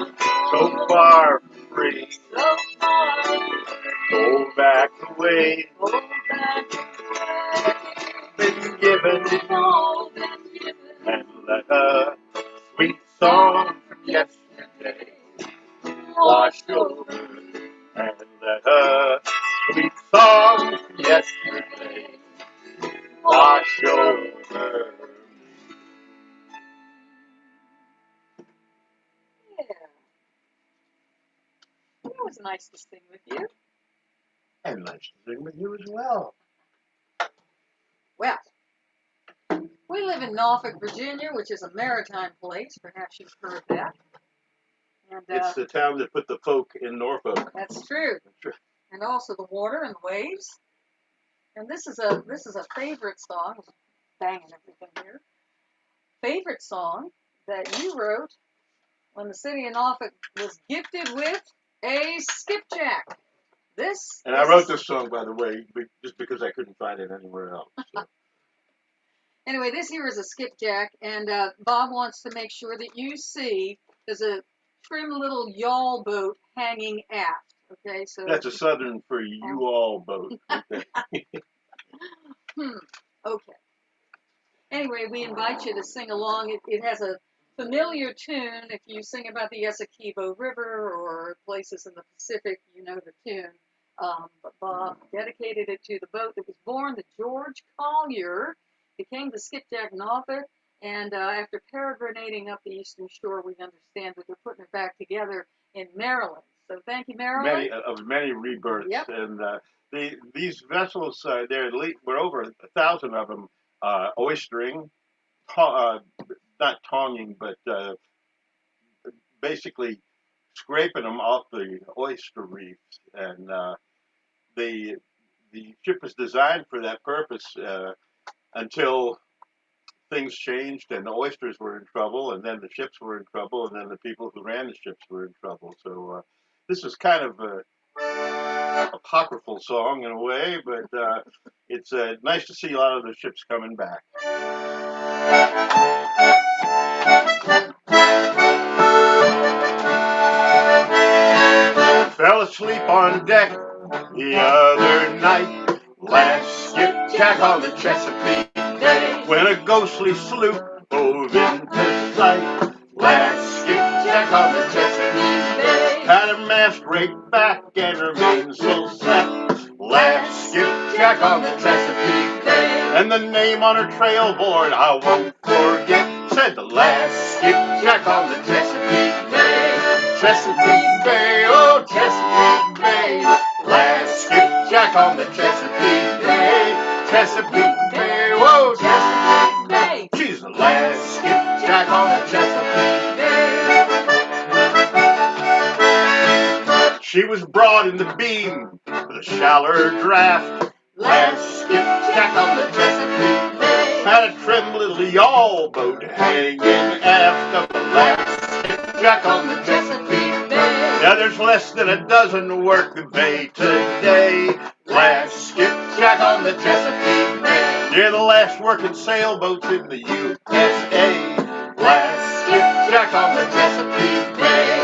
so home, far from free. so far from free. Hold back the way Hold back the way been given, we've all been given, and let a sweet song from yesterday wash over, and let a sweet song from yesterday wash over. Yeah, it was nice to sing with you. And nice to sing with you as well. Well, we live in Norfolk, Virginia, which is a maritime place. Perhaps you've heard that. And It's the town that put the folk in Norfolk. that's true. And also the water and the waves. And this is a favorite song. Banging everything here. Favorite song that you wrote when the city of Norfolk was gifted with a skipjack. This And I is wrote this song, by the way, just because I couldn't find it anywhere else. So. Anyway, this here is a skipjack, and Bob wants to make sure that you see there's a trim little yawl boat hanging aft. Okay, so That's a Southern for you all boat. Okay. Okay. Anyway, we invite you to sing along. It has a familiar tune. If you sing about the Essequibo River or places in the Pacific, you know the tune. But Bob dedicated it to the boat that was born to George Collier, became the Skipjack Norfolk, and after peregrinating up the eastern shore, we understand that they're putting it back together in Maryland. So thank you, Maryland. Many rebirths, Yep. and these vessels, we're over 1,000 of them, oystering, not tonging, but basically scraping them off the oyster reefs, and the ship was designed for that purpose until things changed and the oysters were in trouble, and then the ships were in trouble, and then the people who ran the ships were in trouble. So this is kind of a apocryphal song in a way, but it's nice to see a lot of the ships coming back. Fell asleep on deck the other night, last skipjack on the Chesapeake Bay, when a ghostly sloop hove into sight. Last skipjack on the Chesapeake Bay, had her mast raked back and her mainsail set. Last skipjack on the Chesapeake Bay, and the name on her trail board I won't forget, said the last skipjack on the Chesapeake Bay. Chesapeake Bay, oh Chesapeake Bay, last skipjack on the Chesapeake Bay. Chesapeake Bay, oh Chesapeake Bay, she's the last skipjack on the Chesapeake Bay. She was broad in the beam with a shallower draft. Last skipjack on the Chesapeake Bay, had a trim little yawl boat hanging aft of the last skipjack on the Chesapeake Bay. Now there's less than a dozen work the bay today. Last skipjack on the Chesapeake Bay, they're the last working sailboats in the USA. Last skipjack on the Chesapeake Bay.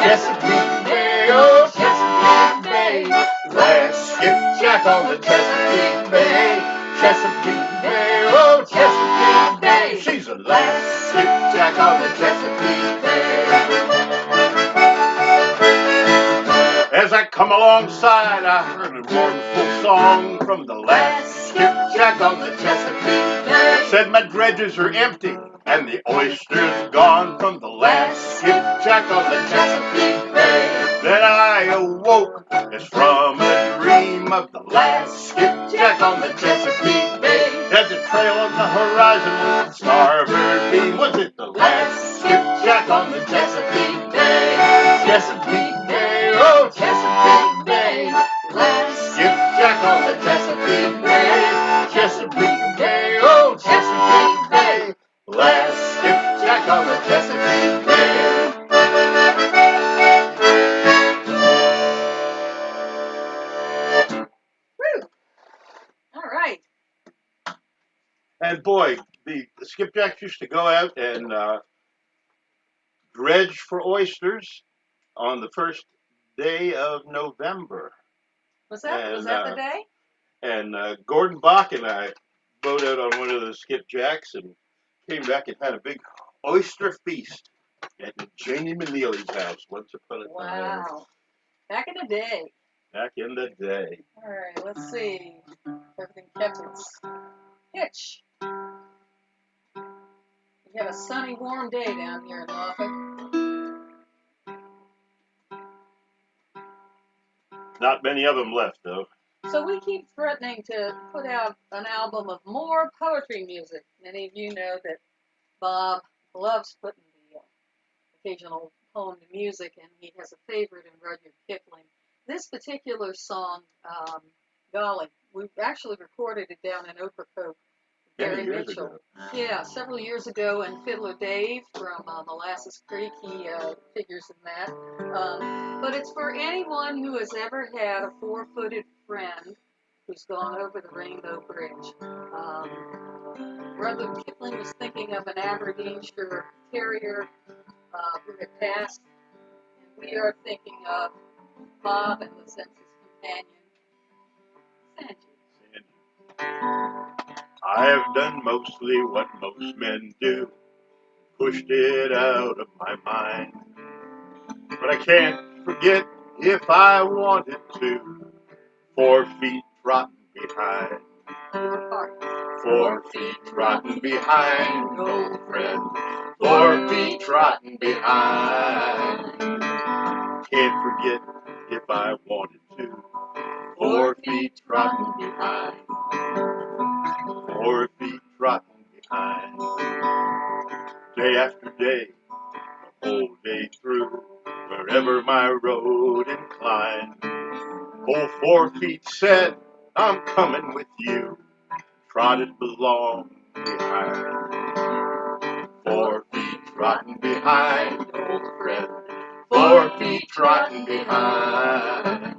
Chesapeake Bay, oh Chesapeake Bay, last skipjack on the Chesapeake Bay. Chesapeake Bay, oh Chesapeake Bay, she's the last skipjack on the Chesapeake Bay. As I come alongside, I heard a mournful song from the last skipjack on the Chesapeake Bay. Said my dredges are empty and the oysters gone from the last skipjack on the Chesapeake Bay. Then I awoke as from a dream of the last skipjack on the Chesapeake Bay. As the trail on the horizon was the starboard beam, was it the last skipjack on the Chesapeake Bay? Chesapeake Bay, oh Chesapeake Bay, last skipjack on the Chesapeake Bay. Chesapeake Bay, oh Chesapeake Bay, last skipjack on the Chesapeake Bay. Woo! All right. And boy, the skipjacks used to go out and dredge for oysters on the first day of November. Was that the day? And Gordon Bach and I rode out on one of the skipjacks and came back and had a big oyster feast at Jeanne McNeely's house once upon a time. Wow. Back in the day. Back in the day. All right, let's see. Everything kept its pitch. We have a sunny, warm day down here in Norfolk. Not many of them left, though. So we keep threatening to put out an album of more poetry music. Many of you know that Bob loves putting the occasional poem to music, and he has a favorite in Rudyard Kipling. This particular song, golly, we actually recorded it down in Ocracoke Many Gary years Mitchell. ago. Yeah, several years ago, and Fiddler Dave from Molasses Creek, he figures in that. But it's for anyone who has ever had a four-footed friend who's gone over the Rainbow Bridge. Rudyard Kipling was thinking of an Aberdeenshire terrier who had passed, and we are thinking of Bob and the Zentz's companion, Sanji. I have done mostly what most men do, pushed it out of my mind. But I can't forget if I wanted to, 4 feet trotting behind. 4 feet trotting behind, old friend. 4 feet trotting behind. Can't forget if I wanted to, 4 feet trotting behind. 4 feet trotting behind. Day after day, the whole day through, wherever my road inclined. Oh, 4 feet said, I'm coming with you, trotted along behind. 4 feet trotting behind, old friend. 4 feet trotting behind.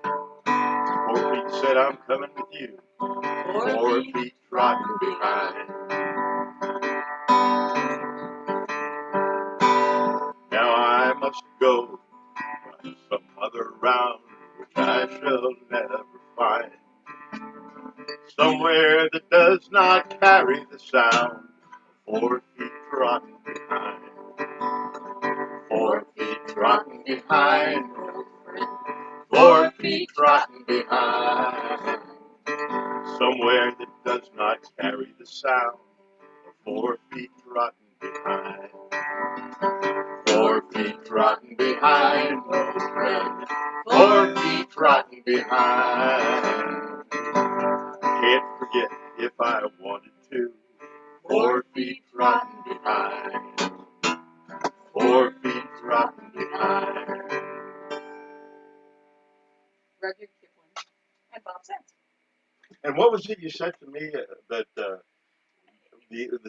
4 feet said, I'm coming with you, 4 feet trotting behind. Now I must go find some other round which I shall never find. Somewhere that does not carry the sound of 4 feet trotting behind. 4 feet trotting behind, old friend. 4 feet trotting behind. Somewhere that does not carry the sound of 4 feet trotting behind. 4 feet trotting behind, old friend. 4 feet trotting behind. Can't forget if I wanted to, 4 feet trotting behind. 4 feet trotting behind. Rudyard Kipling and Bob Zentz. And what was it you said to me that the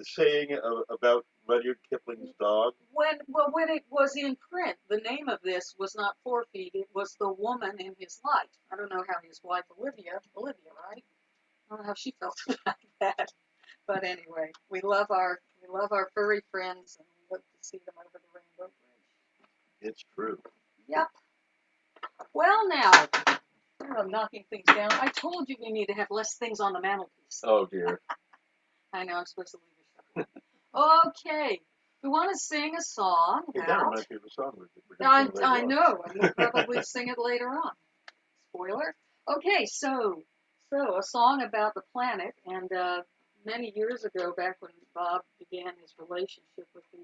saying about Rudyard Kipling's dog? When it was in print, the name of this was not 4 feet. It was the woman in his life. I don't know how his wife Olivia, right? I don't know how she felt about that. But anyway, we love our furry friends, and we hope to see them over the Rainbow Bridge. It's true. Yep. Well, now I'm knocking things down. I told you we need to have less things on the mantelpiece. Oh dear. I know I'm supposed to leave your stuff. Okay. We want to sing a song Hey, that about. reminds me of a song we're going to sing later I on. know, and we'll probably sing it later on. Spoiler. Okay, so a song about the planet, and many years ago, back when Bob began his relationship with the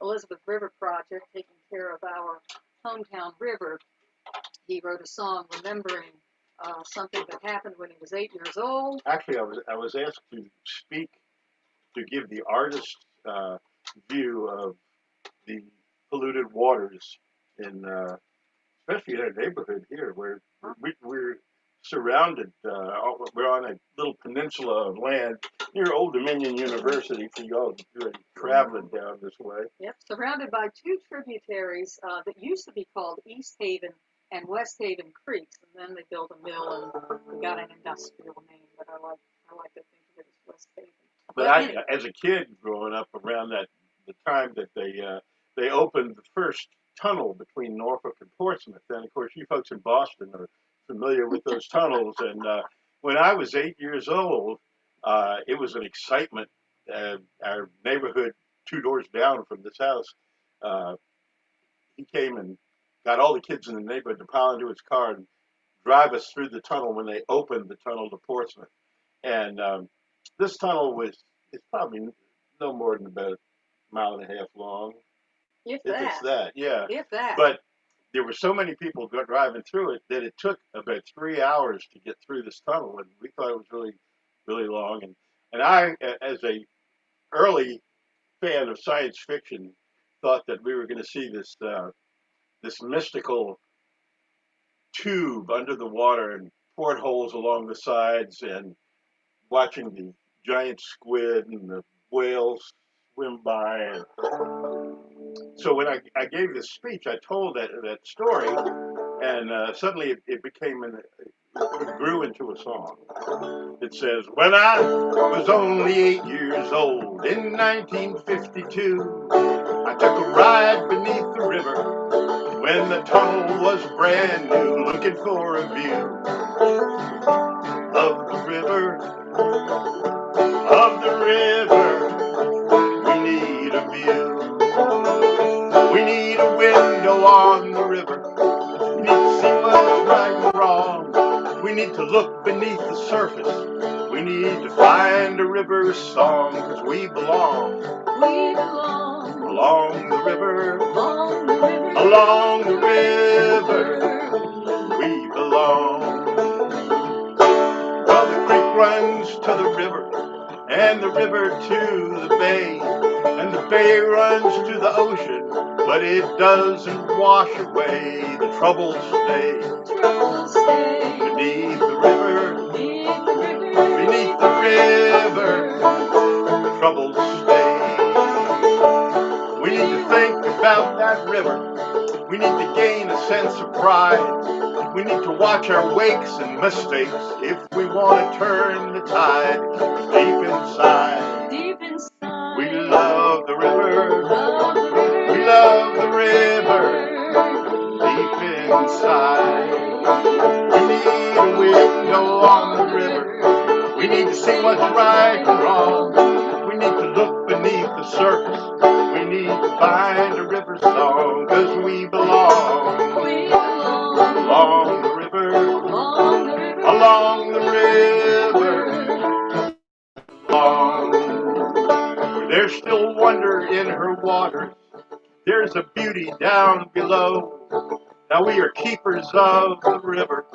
Elizabeth River Project, taking care of our hometown river, he wrote a song remembering something that happened when he was 8 years old. Actually, I was asked to speak to give the artist's view of the polluted waters in, especially in our neighborhood here, where we're surrounded. We're on a little peninsula of land near Old Dominion University. For y'all who are traveling down this way. Yep, surrounded by two tributaries that used to be called East Haven and West Haven Creeks, and then they built a mill and we got an industrial name. But I like to think of it as West Haven. But Anyway. as a kid growing up around the time that they opened the first tunnel between Norfolk and Portsmouth, and of course you folks in Boston are familiar with those tunnels. And when I was 8 years old, it was an excitement. Our neighborhood 2 doors down from this house, he came and got all the kids in the neighborhood to pile into his car and drive us through the tunnel when they opened the tunnel to Portsmouth. And this tunnel it's probably no more than about a mile and a half long. If It's that, yeah. If that. But there were so many people driving through it that it took about 3 hours to get through this tunnel, and we thought it was really, really long. And I, as a early fan of science fiction, thought that we were going to see this mystical tube under the water and portholes along the sides, and watching the giant squid and the whales swim by. And so when I gave this speech, I told that story, and suddenly it became it grew into a song. It says, when I was only 8 years old in 1952, I took a ride beneath the river when the tunnel was brand new, looking for a view of the river, of the river. We need a view. We need a window on the river. We need to see what's right and wrong. We need to look beneath the surface. We need to find a river song, 'cause we belong. We belong along the river. Along the river. Along the river. We belong. Well, the creek runs to the river, and the river to the bay, and the bay runs to the ocean, but it doesn't wash away. The troubles stay. Troubles stay beneath the river. Beneath the river. Beneath the river. The troubles stay. We need to think about that river. We need to gain a sense of pride. We need to watch our wakes and mistakes if we want to turn the tide. Deep inside, we love the river. We love the river. Deep inside, we need a window on the river. We need to see what's right and wrong. We need to look beneath the surface. We need to find a river song, 'cause we belong. We belong along the river. Along the river. Along the river. Along. There's still wonder in her waters. There's a beauty down below. Now we are keepers of the river,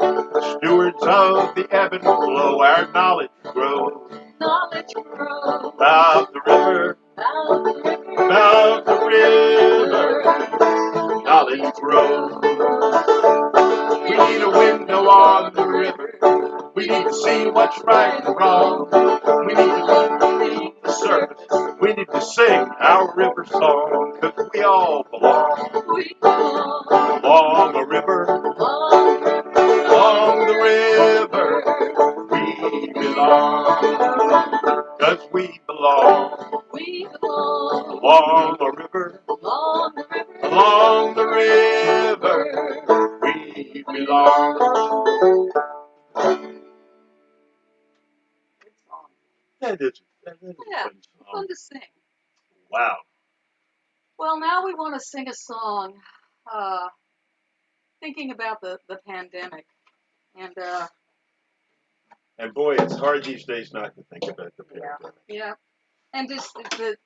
stewards of the ebb and flow. Our knowledge grows. Knowledge grows about the river. About the river. About the river. Knowledge grows. We need a window on the river. We need to see what's right and wrong. We need to look beneath the surface. We need to sing our river song, 'cause we all belong. We belong along a river. Along the river. We belong, 'cause we belong. We belong along a river. Along the river. Along the river. We belong. Good song. That is a fun song. Fun to sing. Wow. Well, now we want to sing a song thinking about the pandemic. And boy, it's hard these days not to think about the pandemic. Yeah. And just the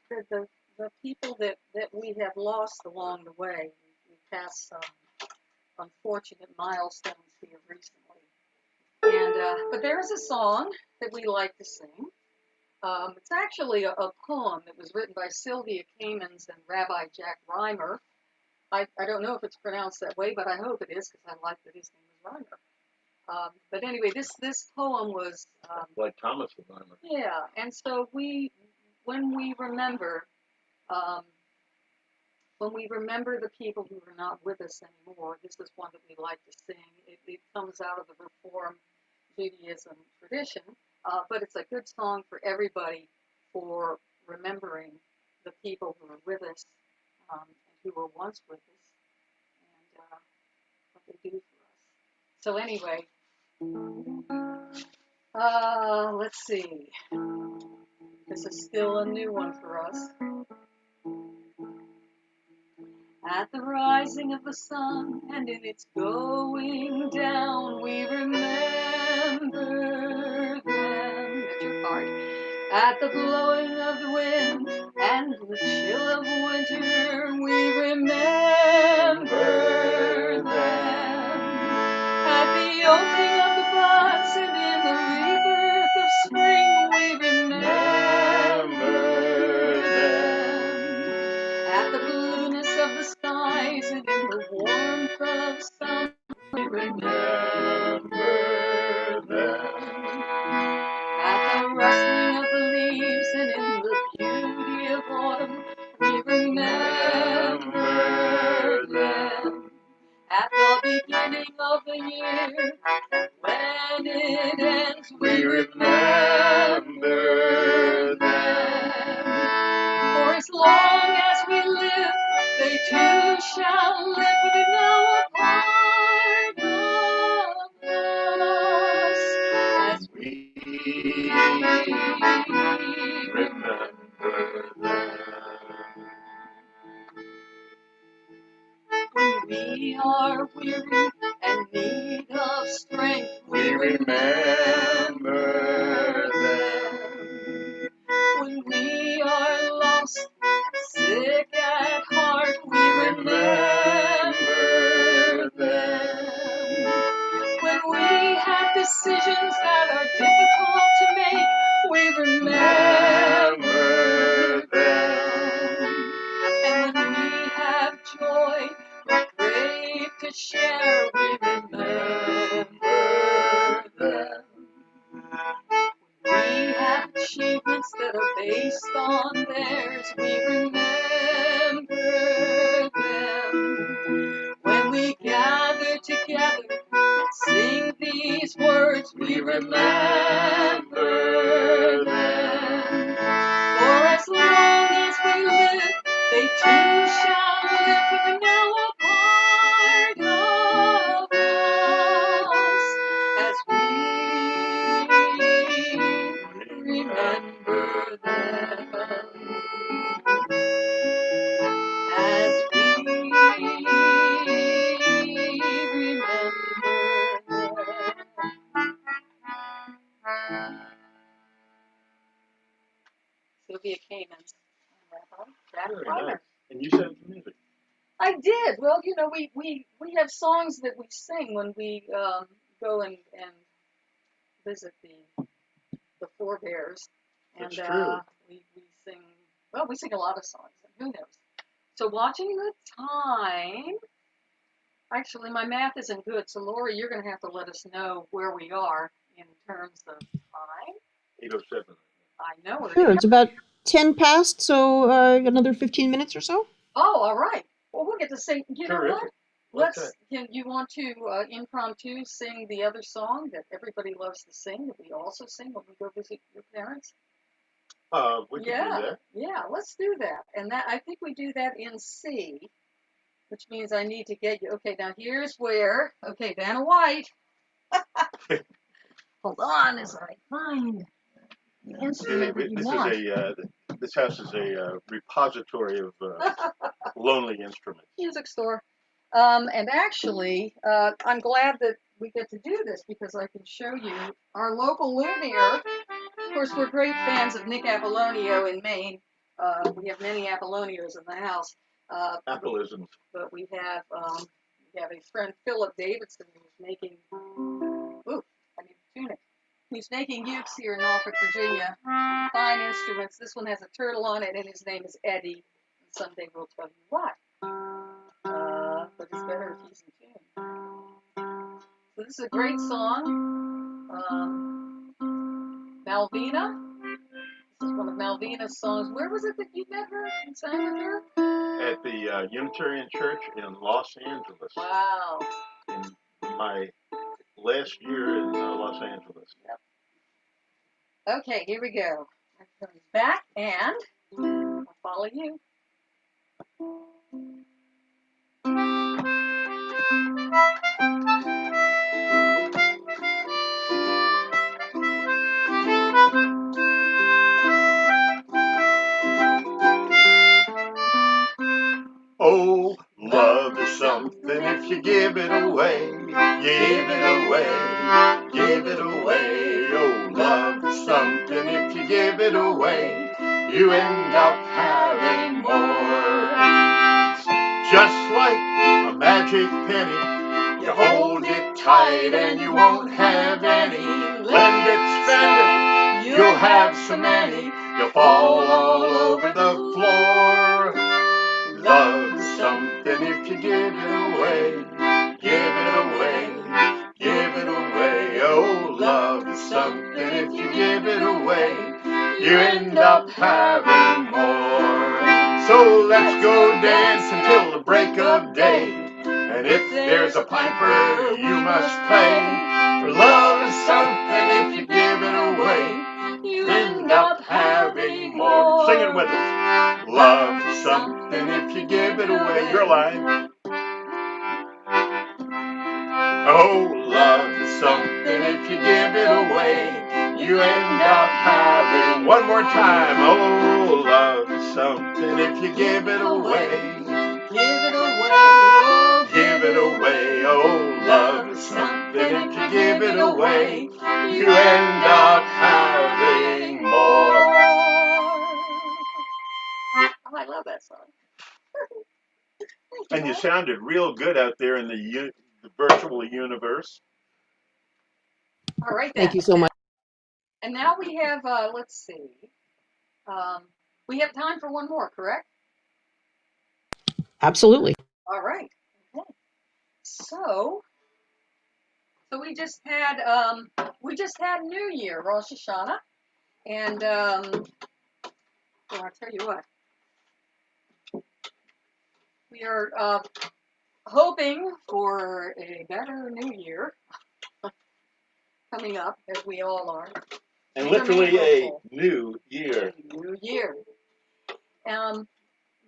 people that we have lost along the way. We passed some unfortunate milestones here recently. And but there's a song that we like to sing. It's actually a poem that was written by Sylvia Kamens and Rabbi Jack Reimer. I don't know if it's pronounced that way, but I hope it is, because I like that his name is Reimer. But anyway, this poem was like Thomas Reimer. Yeah, and so when we remember the people who are not with us anymore, this is one that we like to sing. It comes out of the Reform Judaism tradition, but it's a good song for everybody for remembering the people who are with us and who were once with us and what they do for us. So anyway, let's see. This is still a new one for us. At the rising of the sun and in its going down, we remember them. That's your part. At the blowing of the wind and the chill of winter, we remember them. At the opening of the buds and in the rebirth of spring, we remember them. At the blueness of the skies and in the warmth of summer, we remember them. At the rustling of the leaves beginning of the year. When it ends, we remember them. For as long as we live, they too shall live, but are now a part of us. As we remember them. When we are weary and need of strength, we remember them. When we are lost, sick at heart, we remember them. When we have decisions that are difficult to make, we remember them. And when we have joy we crave to share, we remember them. We have achievements that are based on theirs, we remember them. When we gather together and sing these words, we remember them. For as long as we live, they too shall live, for they're now a part of us. As we remember them. As we remember them. Sylvia Kamens. Jack Very Carter. nice. And you said the music. I did. Well, you know, we have songs that we sing when we go and visit the forebears, and That's true. we sing. Well, we sing a lot of songs, and who knows? So watching the time. Actually, my math isn't good, so Lori, you're going to have to let us know where we are in terms of time. 8:07. I know we're Sure, it's about 10 past, so another 15 minutes or so. Oh, all right. Well, we'll get to sing. You know Terrific. what? Okay. You want to impromptu sing the other song that everybody loves to sing, that we also sing when we go visit your parents? We can do that. Yeah, let's do that. And that I think we do that in C, which means I need to get you. Okay, now here's where. Okay, Vanna White. Hold on as I find the instrument that you want. This house is a repository of lonely instruments. Music store. And actually, I'm glad that we get to do this because I can show you our local lumiere. Of course, we're great fans of Nick Apollonio in Maine. We have many Apollonios in the house. Apholisms. But we have a friend, Philip Davidson, who's making, I need to tune it. He's making ukes here in Norfolk, Virginia. Fine instruments. This one has a turtle on it, and his name is Eddie. And someday we'll tell you why. But it's better if he's in tune. So this is a great song. Malvina. This is one of Malvina's songs. Where was it that you met her and sang with her? At the Unitarian Church in Los Angeles. Wow. In my last year in Los Angeles. Yep. Okay, here we go. Back and I'll follow you. Oh, love is something if you give it away, give it away, give it away. Oh, love is something if you give it away, you end up having more. Just like a magic penny, you hold it tight and you won't have any. Lend it, spend it, you'll have so many, you'll fall all over the floor. Love is something if you give it away, give it away, give it away. Oh, love is something if you give it away, you end up having more. So let's go dance until the break of day, and if there's a piper you must pay. For love is something, if you give it away, you end up having more. Sing it with us. Love is something, if you give it away. Your line. Oh, love is something, if you give it away, you end up having. One more time. Oh, love is something, if you give it away. Give it away, oh, Give it away. Oh, love is something, if you give it away, you end up having more. Oh, I love that song. Thank And you Bob. sounded real good out there in the virtual universe. All right, then. Thank you so much. And now we have, let's see, we have time for one more, correct? Absolutely. All right. Okay. So we just had New Year, Rosh Hashanah, and well, I'll tell you what, we are hoping for a better New Year coming up, as we all are. And We remain literally a hopeful. new year. New Year.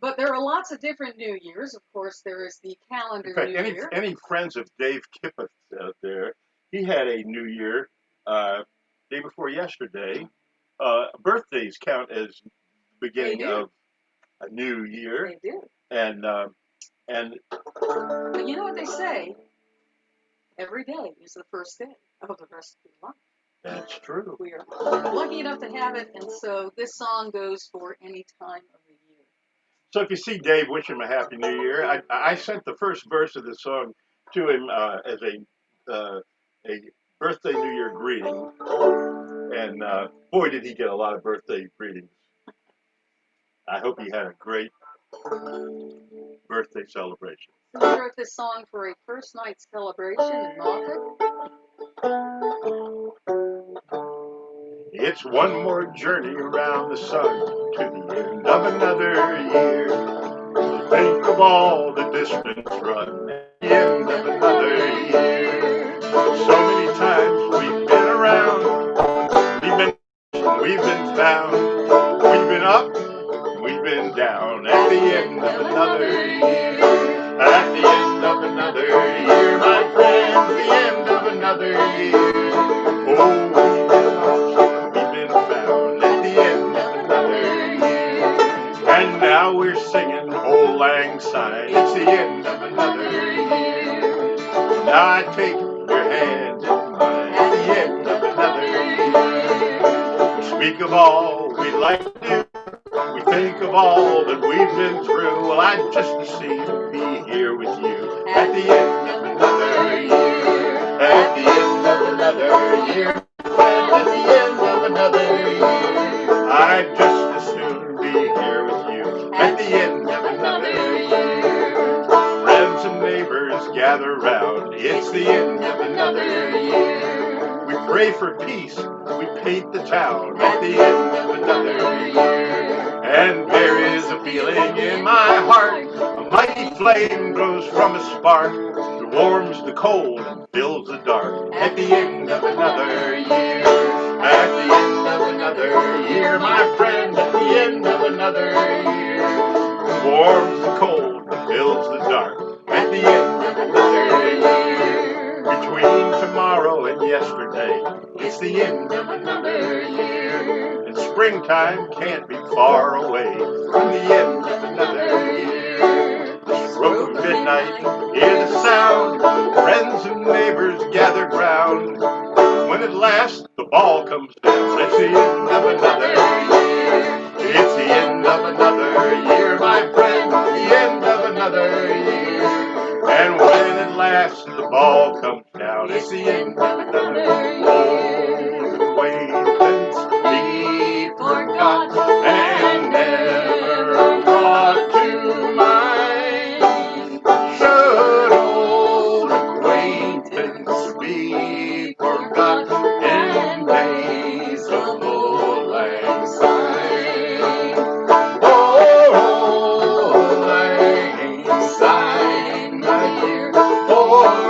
But there are lots of different New Years. Of course, there is the calendar In fact, New Year. any friends of Dave Kipeth out there, he had a new year day before yesterday. Birthdays count as the beginning of a new year. They do. And But you know what they say? Every day is the first day of the rest of your life. that's true. We are lucky enough to have it, and so this song goes for any time of the year. So if you see Dave, wish him a happy new year. I sent the first verse of the song to him as a birthday New Year greeting, and boy did he get a lot of birthday greetings. I hope he had a great birthday celebration. We wrote this song for a first night celebration in Moffat. It's one more journey around the sun to the end of another year. Think of all the distance run at the end of another year. So many times we've been around, we've been found, we've been up, we've been down at the end of another year. At the end of another year, my friends, the end of another year. Oh, we've been lost, we've been found at the end of another year. And now we're singing Old Lang Syne. It's the end of another year. Now I take your hand in mine at the end of another year. We speak of all we'd like to do. We think of all that we've been through. Well, I'd just as soon be here with you at the end of another year. At the end of another year. At the end of another year. I'd just as soon be here with you at the end of another year. Friends and neighbors gather round. It's the end of another year. We pray for peace. We paint the town at the end of another year. And there is a feeling in my heart, a mighty flame grows from a spark that warms the cold and fills the dark at the end of another year. At the end of another year, my friend, at the end of another year, warms the cold and fills the dark at the end of another year. Between tomorrow and yesterday, it's the end of another year. And springtime can't be far away from the end of another year. The stroke of midnight, hear the sound, friends and neighbors gathered round. When at last the ball comes down, it's the end of another year. It's the end of another year, my friend, the end of another year. And when at last the ball comes down, it's the end of another year. Old acquaintance be forgot and never brought to mind. Should old acquaintance be forgot in days of old lang syne? Oh, old lang syne, my dear, oh,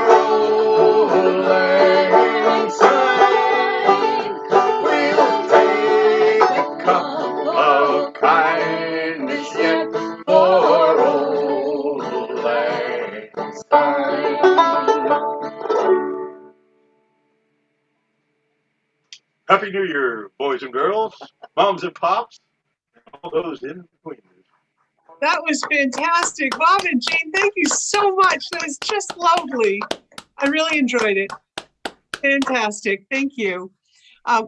Happy New Year, boys and girls, moms and pops, and all those in between. That was fantastic. Bob and Jeanne, thank you so much. That was just lovely. I really enjoyed it. Fantastic. Thank you.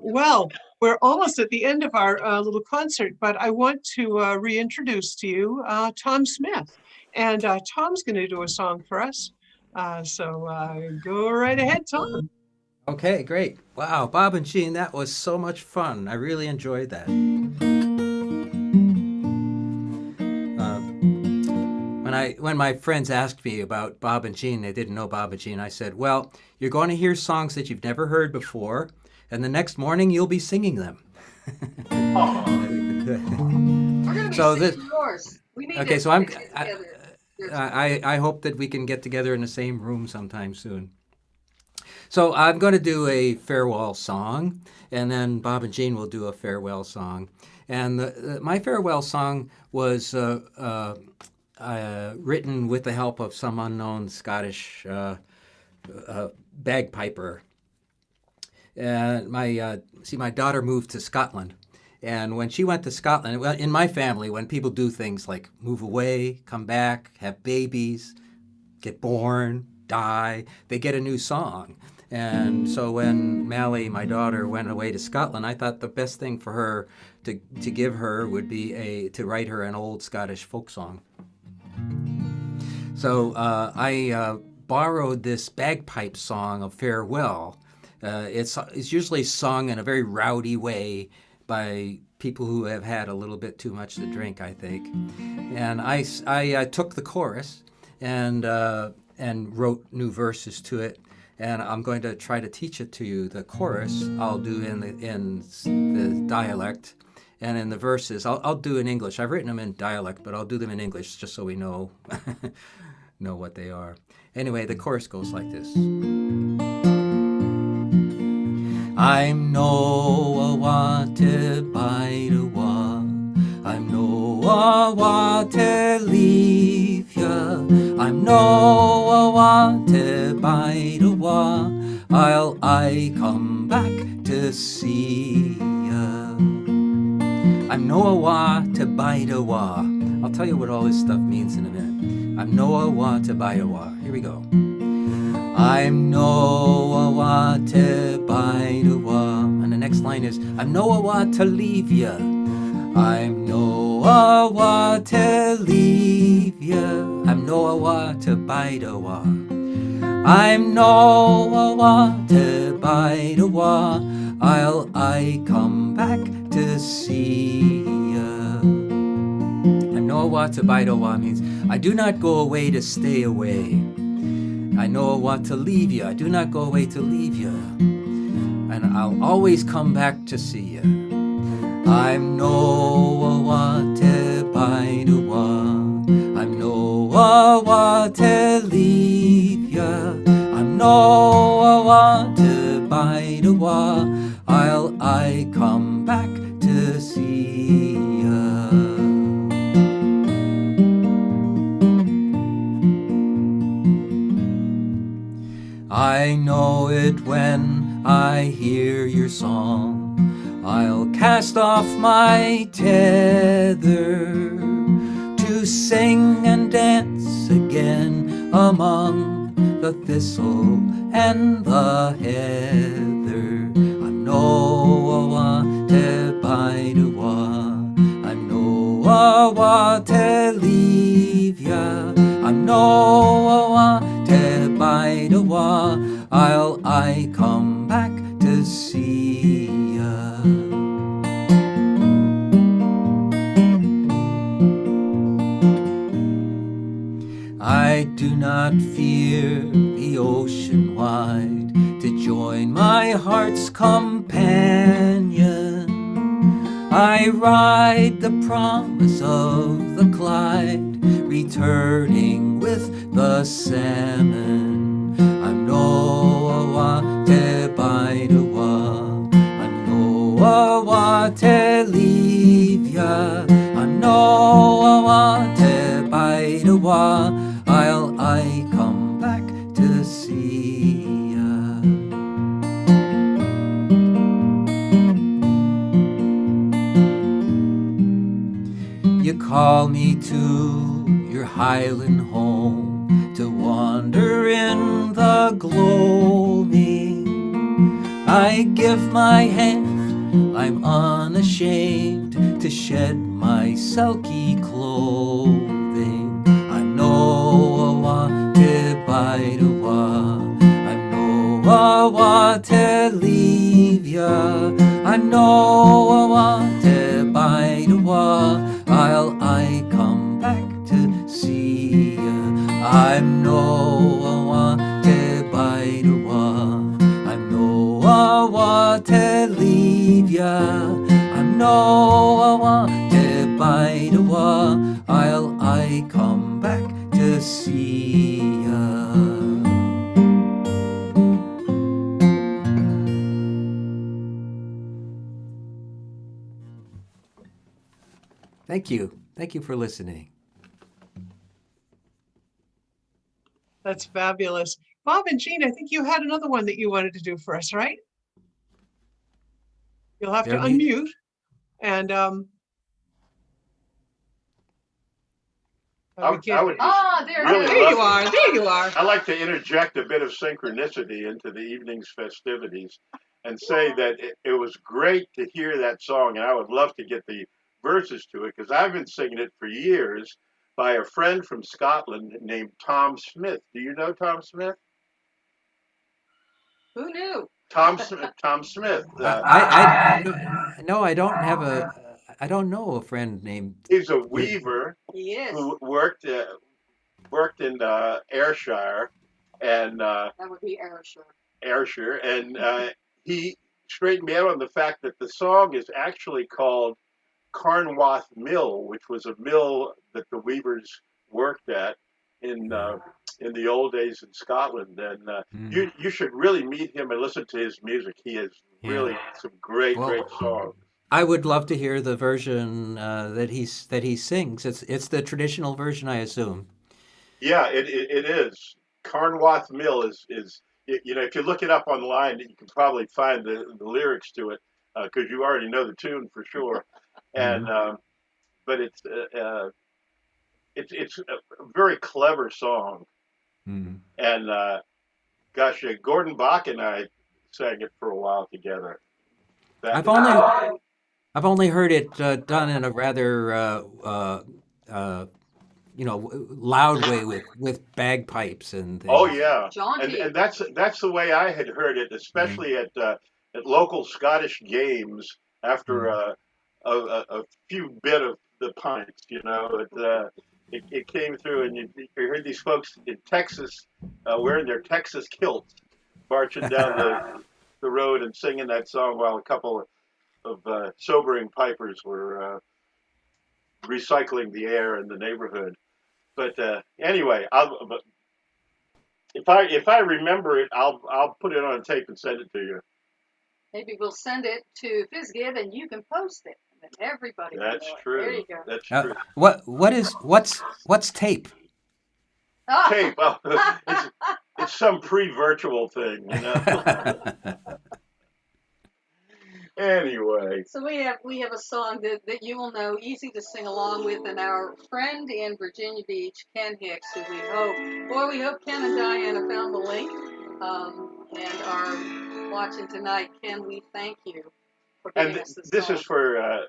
Well, we're almost at the end of our little concert, but I want to reintroduce to you Tom Smith. And Tom's going to do a song for us. So go right ahead, Tom. Okay, great. Wow, Bob and Jeanne, that was so much fun. I really enjoyed that. When my friends asked me about Bob and Jeanne, they didn't know Bob and Jeanne, I said, well, you're going to hear songs that you've never heard before, and the next morning you'll be singing them. We're gonna be So singing yours. We need Okay, to so get together. I hope that we can get together in the same room sometime soon. So I'm going to do a farewell song, and then Bob and Jeanne will do a farewell song. And my farewell song was written with the help of some unknown Scottish bagpiper. My daughter moved to Scotland. And when she went to Scotland, well, in my family, when people do things like move away, come back, have babies, get born, die, they get a new song. And so when Mally, my daughter, went away to Scotland, I thought the best thing for her to give her would be to write her an old Scottish folk song. So I borrowed this bagpipe song of farewell. It's usually sung in a very rowdy way by people who have had a little bit too much to drink, I think. And I took the chorus and wrote new verses to it. And I'm going to try to teach it to you. The chorus I'll do in the dialect, and in the verses I'll do in English. I've written them in dialect, but I'll do them in English just so we know what they are. Anyway, the chorus goes like this. I'm no want to bide a wa. I'm no want to leave ya. I'm no want to bide a wa. I come back to see ya. I'm no want to bide a wa. I'll tell you what all this stuff means in a minute. I'm no want to bide a wa. Here we go. I'm no want to bide a wa. And the next line is, I'm no want to leave ya. I'm no want to leave ya. I'm no want to bide a wa. I'm no want to bide a wa. I come back to see ya. I'm no want to bide a wa means I do not go away to stay away. I know want to leave you. I do not go away to leave you. And I'll always come back to see you. I'm no want to bide a wa. I'm no want to leave you. I'm no want to bide a wa. I come back to see ya. I know it when I hear your song. I'll cast off my tether to sing and dance again among the thistle and the heather. I'm no want to bide a wa. I'm no want to leave ya. I'm no want to bide a wa. I come back to see ya. I do not fear the ocean wide to join my heart's companion. I ride the promise of the Clyde, returning with the salmon. I'm no want to bide a wa. I'm no want to leave ya. I'm no want to bide a wa. I come back to see ya. call me to your highland home to wander in the gloaming. I give my hand, I'm unashamed to shed my sulky clothing. I'm no one to bide a while, I'm no one to leave ya. I'm no one to bide a while, I come back to see ya. I'm no one to bide a while, I'm no one to leave ya. I'm no one to bide a while, I come back to see ya. Thank you. Thank you for listening. That's fabulous. Bob and Jeanne, I think you had another one that you wanted to do for us, right? You'll have to They're mute. unmute and I we would can't. Ah, there really it There is. you are. There you are. I like to interject a bit of synchronicity into the evening's festivities and say that it was great to hear that song, and I would love to get the verses to it because I've been singing it for years by a friend from Scotland named Tom Smith. Do you know Tom Smith? Who knew? Tom Smith. Tom Smith. No, I don't know a friend named. He's a weaver He is. who worked in Ayrshire and That would be Ayrshire. Ayrshire, and he straightened me out on the fact that the song is actually called Karnwath Mill, which was a mill that the weavers worked at in the old days in Scotland. And you should really meet him and listen to his music. He has really some great songs. I would love to hear the version that he sings. It's the traditional version, I assume. Yeah, it is. Karnwath Mill is you know, if you look it up online, you can probably find the lyrics to it because you already know the tune for sure. And but it's a very clever song. And gosh, Gordon Bach and I sang it for a while together. I've only heard it done in a rather loud way with bagpipes and things. Oh yeah, Jaunty. and that's the way I had heard it, especially at local Scottish games after a few bit of the pints. You know, it came through, and you heard these folks in Texas wearing their Texas kilts, marching down the road and singing that song while a couple of sobering pipers were recycling the air in the neighborhood. But anyway, if I remember it, I'll put it on tape and send it to you. Maybe we'll send it to FizGib and you can post it. And then everybody will That's know it. true. There you go. That's true. What's tape? Tape. Oh, it's some pre-virtual thing, you know. Anyway. So we have a song that you will know, easy to sing along with, and our friend in Virginia Beach, Ken Hicks, who we hope Ken and Diana found the link and are watching tonight. Ken, we thank you for giving us this song. Is for a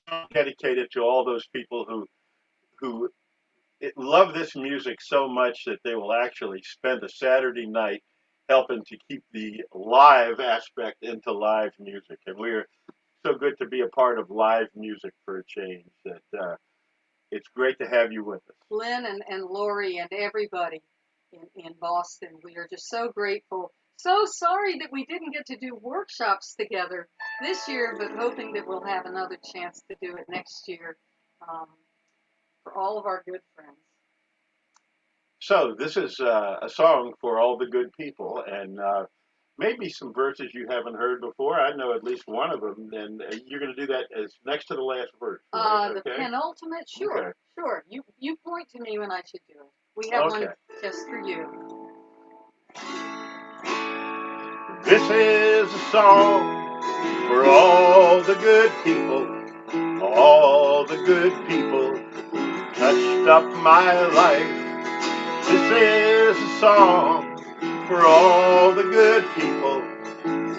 song dedicated to all those people who love this music so much that they will actually spend a Saturday night helping to keep the live aspect into live music. And we're so good to be a part of live music for a change that it's great to have you with us. Lynn and Lori and everybody in Boston, we are just so grateful. So sorry that we didn't get to do workshops together this year, but hoping that we'll have another chance to do it next year for all of our good friends. So this is a song for all the good people, and maybe some verses you haven't heard before. I know at least one of them, and you're going to do that as next to the last verse. Right? The penultimate, sure, Okay. sure. You point to me when I should do it. We have one just for you. This is a song for all the good people, all the good people touched up my life. This is a song for all the good people,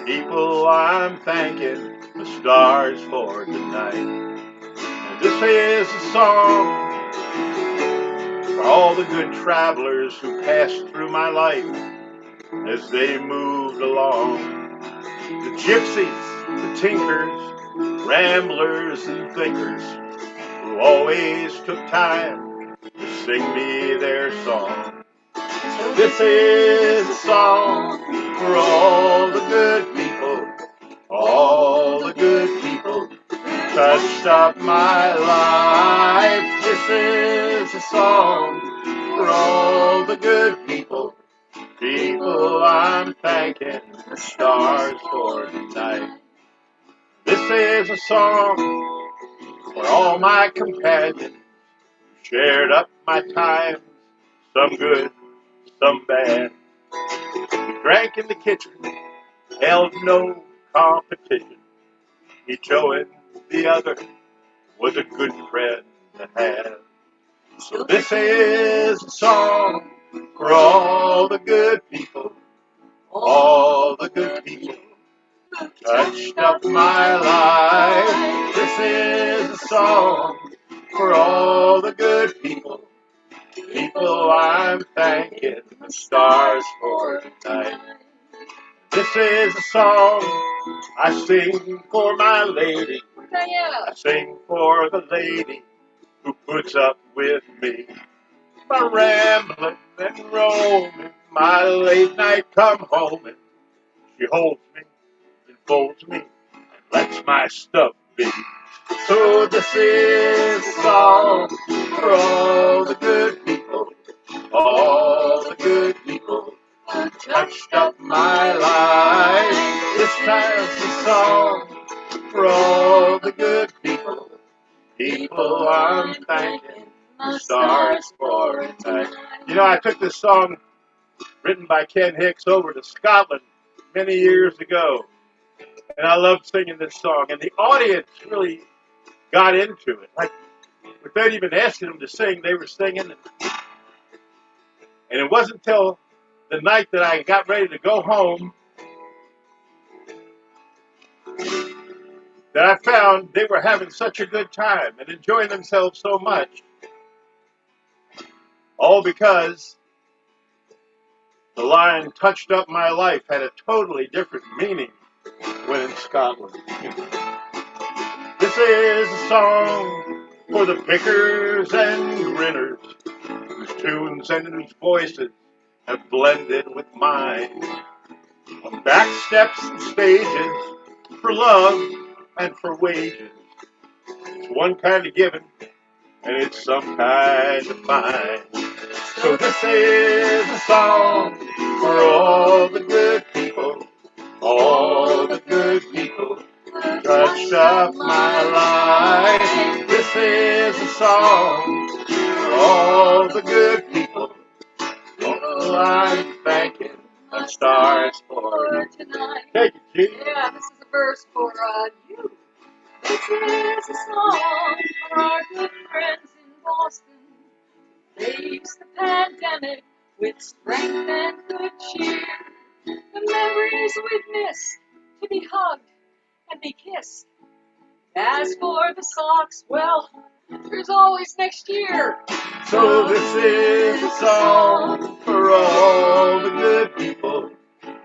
people I'm thanking the stars for tonight. And this is a song for all the good travelers who passed through my life as they moved along. The gypsies, the tinkers, ramblers and thinkers who always took time to sing me their song. So this is a song for all the good people, all the good people who touched up my life. This is a song for all the good people, people I'm thanking the stars for tonight. This is a song for all my companions who shared up my times, some good, some bad. We drank in the kitchen, held no competition. Each owing the other was a good friend to have. So this is a song for all the good people, all the good people who touched up my life. This is a song for all the good people, people I'm thanking the stars for tonight. This is a song I sing for my lady. I sing for the lady who puts up with me. My rambling and roaming, my late night come home, and she holds me and folds me and lets my stuff be. So this is a song for all the good people, all the good people who touched up my life. This time's a song for all the good people, people I'm thanking the stars for tonight. You know, I took this song written by Ken Hicks over to Scotland many years ago, and I loved singing this song, and the audience really got into it. Like, without even asking them to sing, they were singing. And it wasn't until the night that I got ready to go home that I found they were having such a good time and enjoying themselves so much. All because the line "touched up my life" had a totally different meaning when in Scotland. This is a song for the pickers and grinners, whose tunes and whose voices have blended with mine. On back steps and stages, for love and for wages. It's one kind of giving, and it's some kind of fine. So this is a song for all the good people, all the good people who touched up my life. This is a song for all the good people, people I'm thanking the stars for tonight. Take it, Jeanne. Yeah, this is a verse for you. This is a song for our good friends in Boston. Face the pandemic with strength and good cheer. The memories we've missed, to be hugged and be kissed. As for the socks, well, there's always next year. So this is a song for all the good people,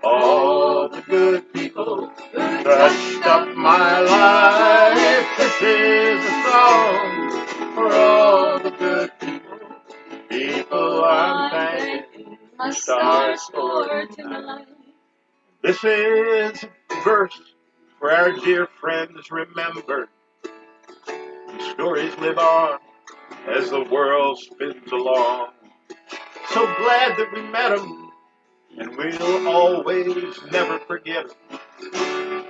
all the good people who touched up my life. This is a song for all the good people, people I'm thanking the stars for tonight. This is a verse for our dear friends remembered. The stories live on as the world spins along. So glad that we met them, and we'll always never forget them.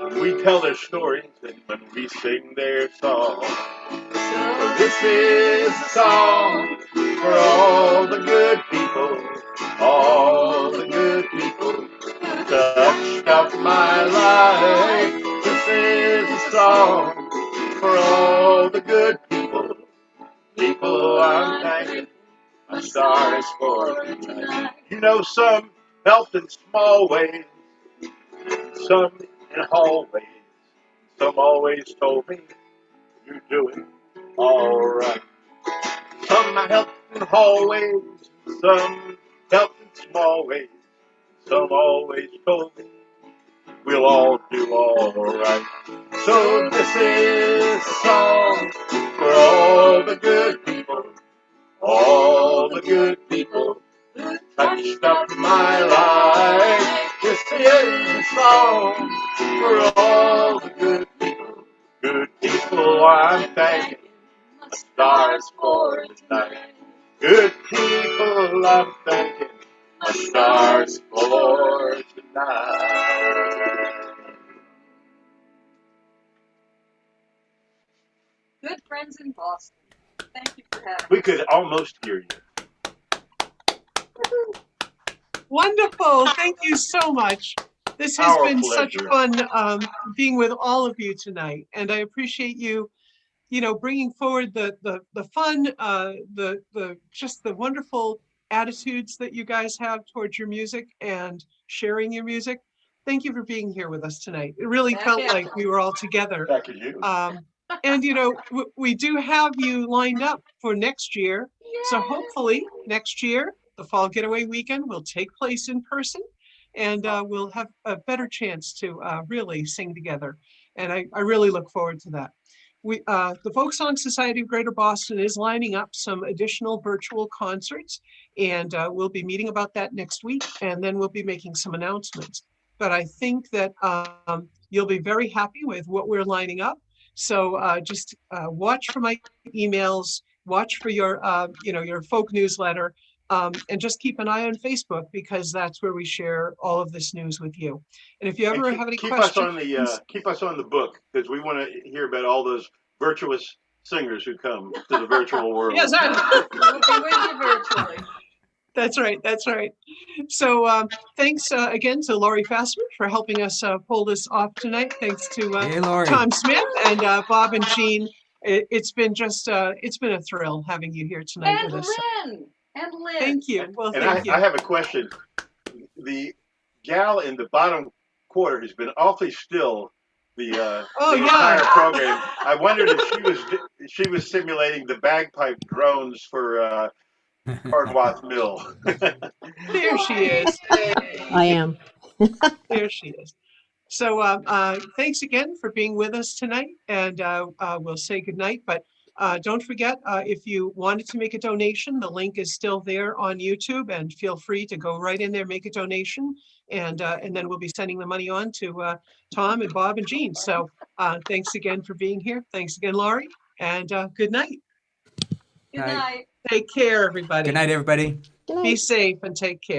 When we tell their stories and when we sing their songs. So this is a song for all the good people, all the good people who touched up my life. This is a song for all the good people, people I'm You know, some helped in small ways, some in hallways. Some always told me, you're doing all right. Some I helped in hallways, some helped in small ways. Some always told me, we'll all do all right. So this is a song for all the good people, all the good people who touched up my life. This is a song for all the good people I'm thanking the stars for tonight. Good people I'm thanking the stars for tonight. Good friends in Boston. Thank you for having We us. could almost hear you. Wonderful. Thank you so much. This has Our been such pleasure. fun being with all of you tonight, and I appreciate you, bringing forward the fun, the just the wonderful attitudes that you guys have towards your music and sharing your music. Thank you for being here with us tonight. It really Back felt at like ya. we were all together. Back at you. And we do have you lined up for next year. So hopefully next year, the Fall Getaway weekend will take place in person, and we'll have a better chance to really sing together. And I really look forward to that. The Folk Song Society of Greater Boston is lining up some additional virtual concerts, and we'll be meeting about that next week, and then we'll be making some announcements. But I think that you'll be very happy with what we're lining up. So just watch for my emails, watch for your folk newsletter, and just keep an eye on Facebook, because that's where we share all of this news with you. And if you And ever have any keep questions, us on the book, because we want to hear about all those virtuous singers who come to the virtual world. yes, We'll be with you virtually. that's right. That's right. So thanks again to Laurie Fassman for helping us pull this off tonight. Thanks to Hey, Laurie. Tom Smith and Bob and Jeanne. It's been a thrill having you here tonight And with us. Lynn. And Lynn. Thank you. Well, And thank you. I have a question. The gal in the bottom quarter has been awfully still the entire program. I wondered if she was simulating the bagpipe drones for Karnwath Mill. There she is. I am. There she is. So thanks again for being with us tonight, and we'll say goodnight. But don't forget, if you wanted to make a donation, the link is still there on YouTube, and feel free to go right in there, make a donation, and then we'll be sending the money on to Tom and Bob and Jeanne. So thanks again for being here. Thanks again, Laurie, and good night. Good night. Take care, everybody. Good night, everybody. Good night. Be safe and take care.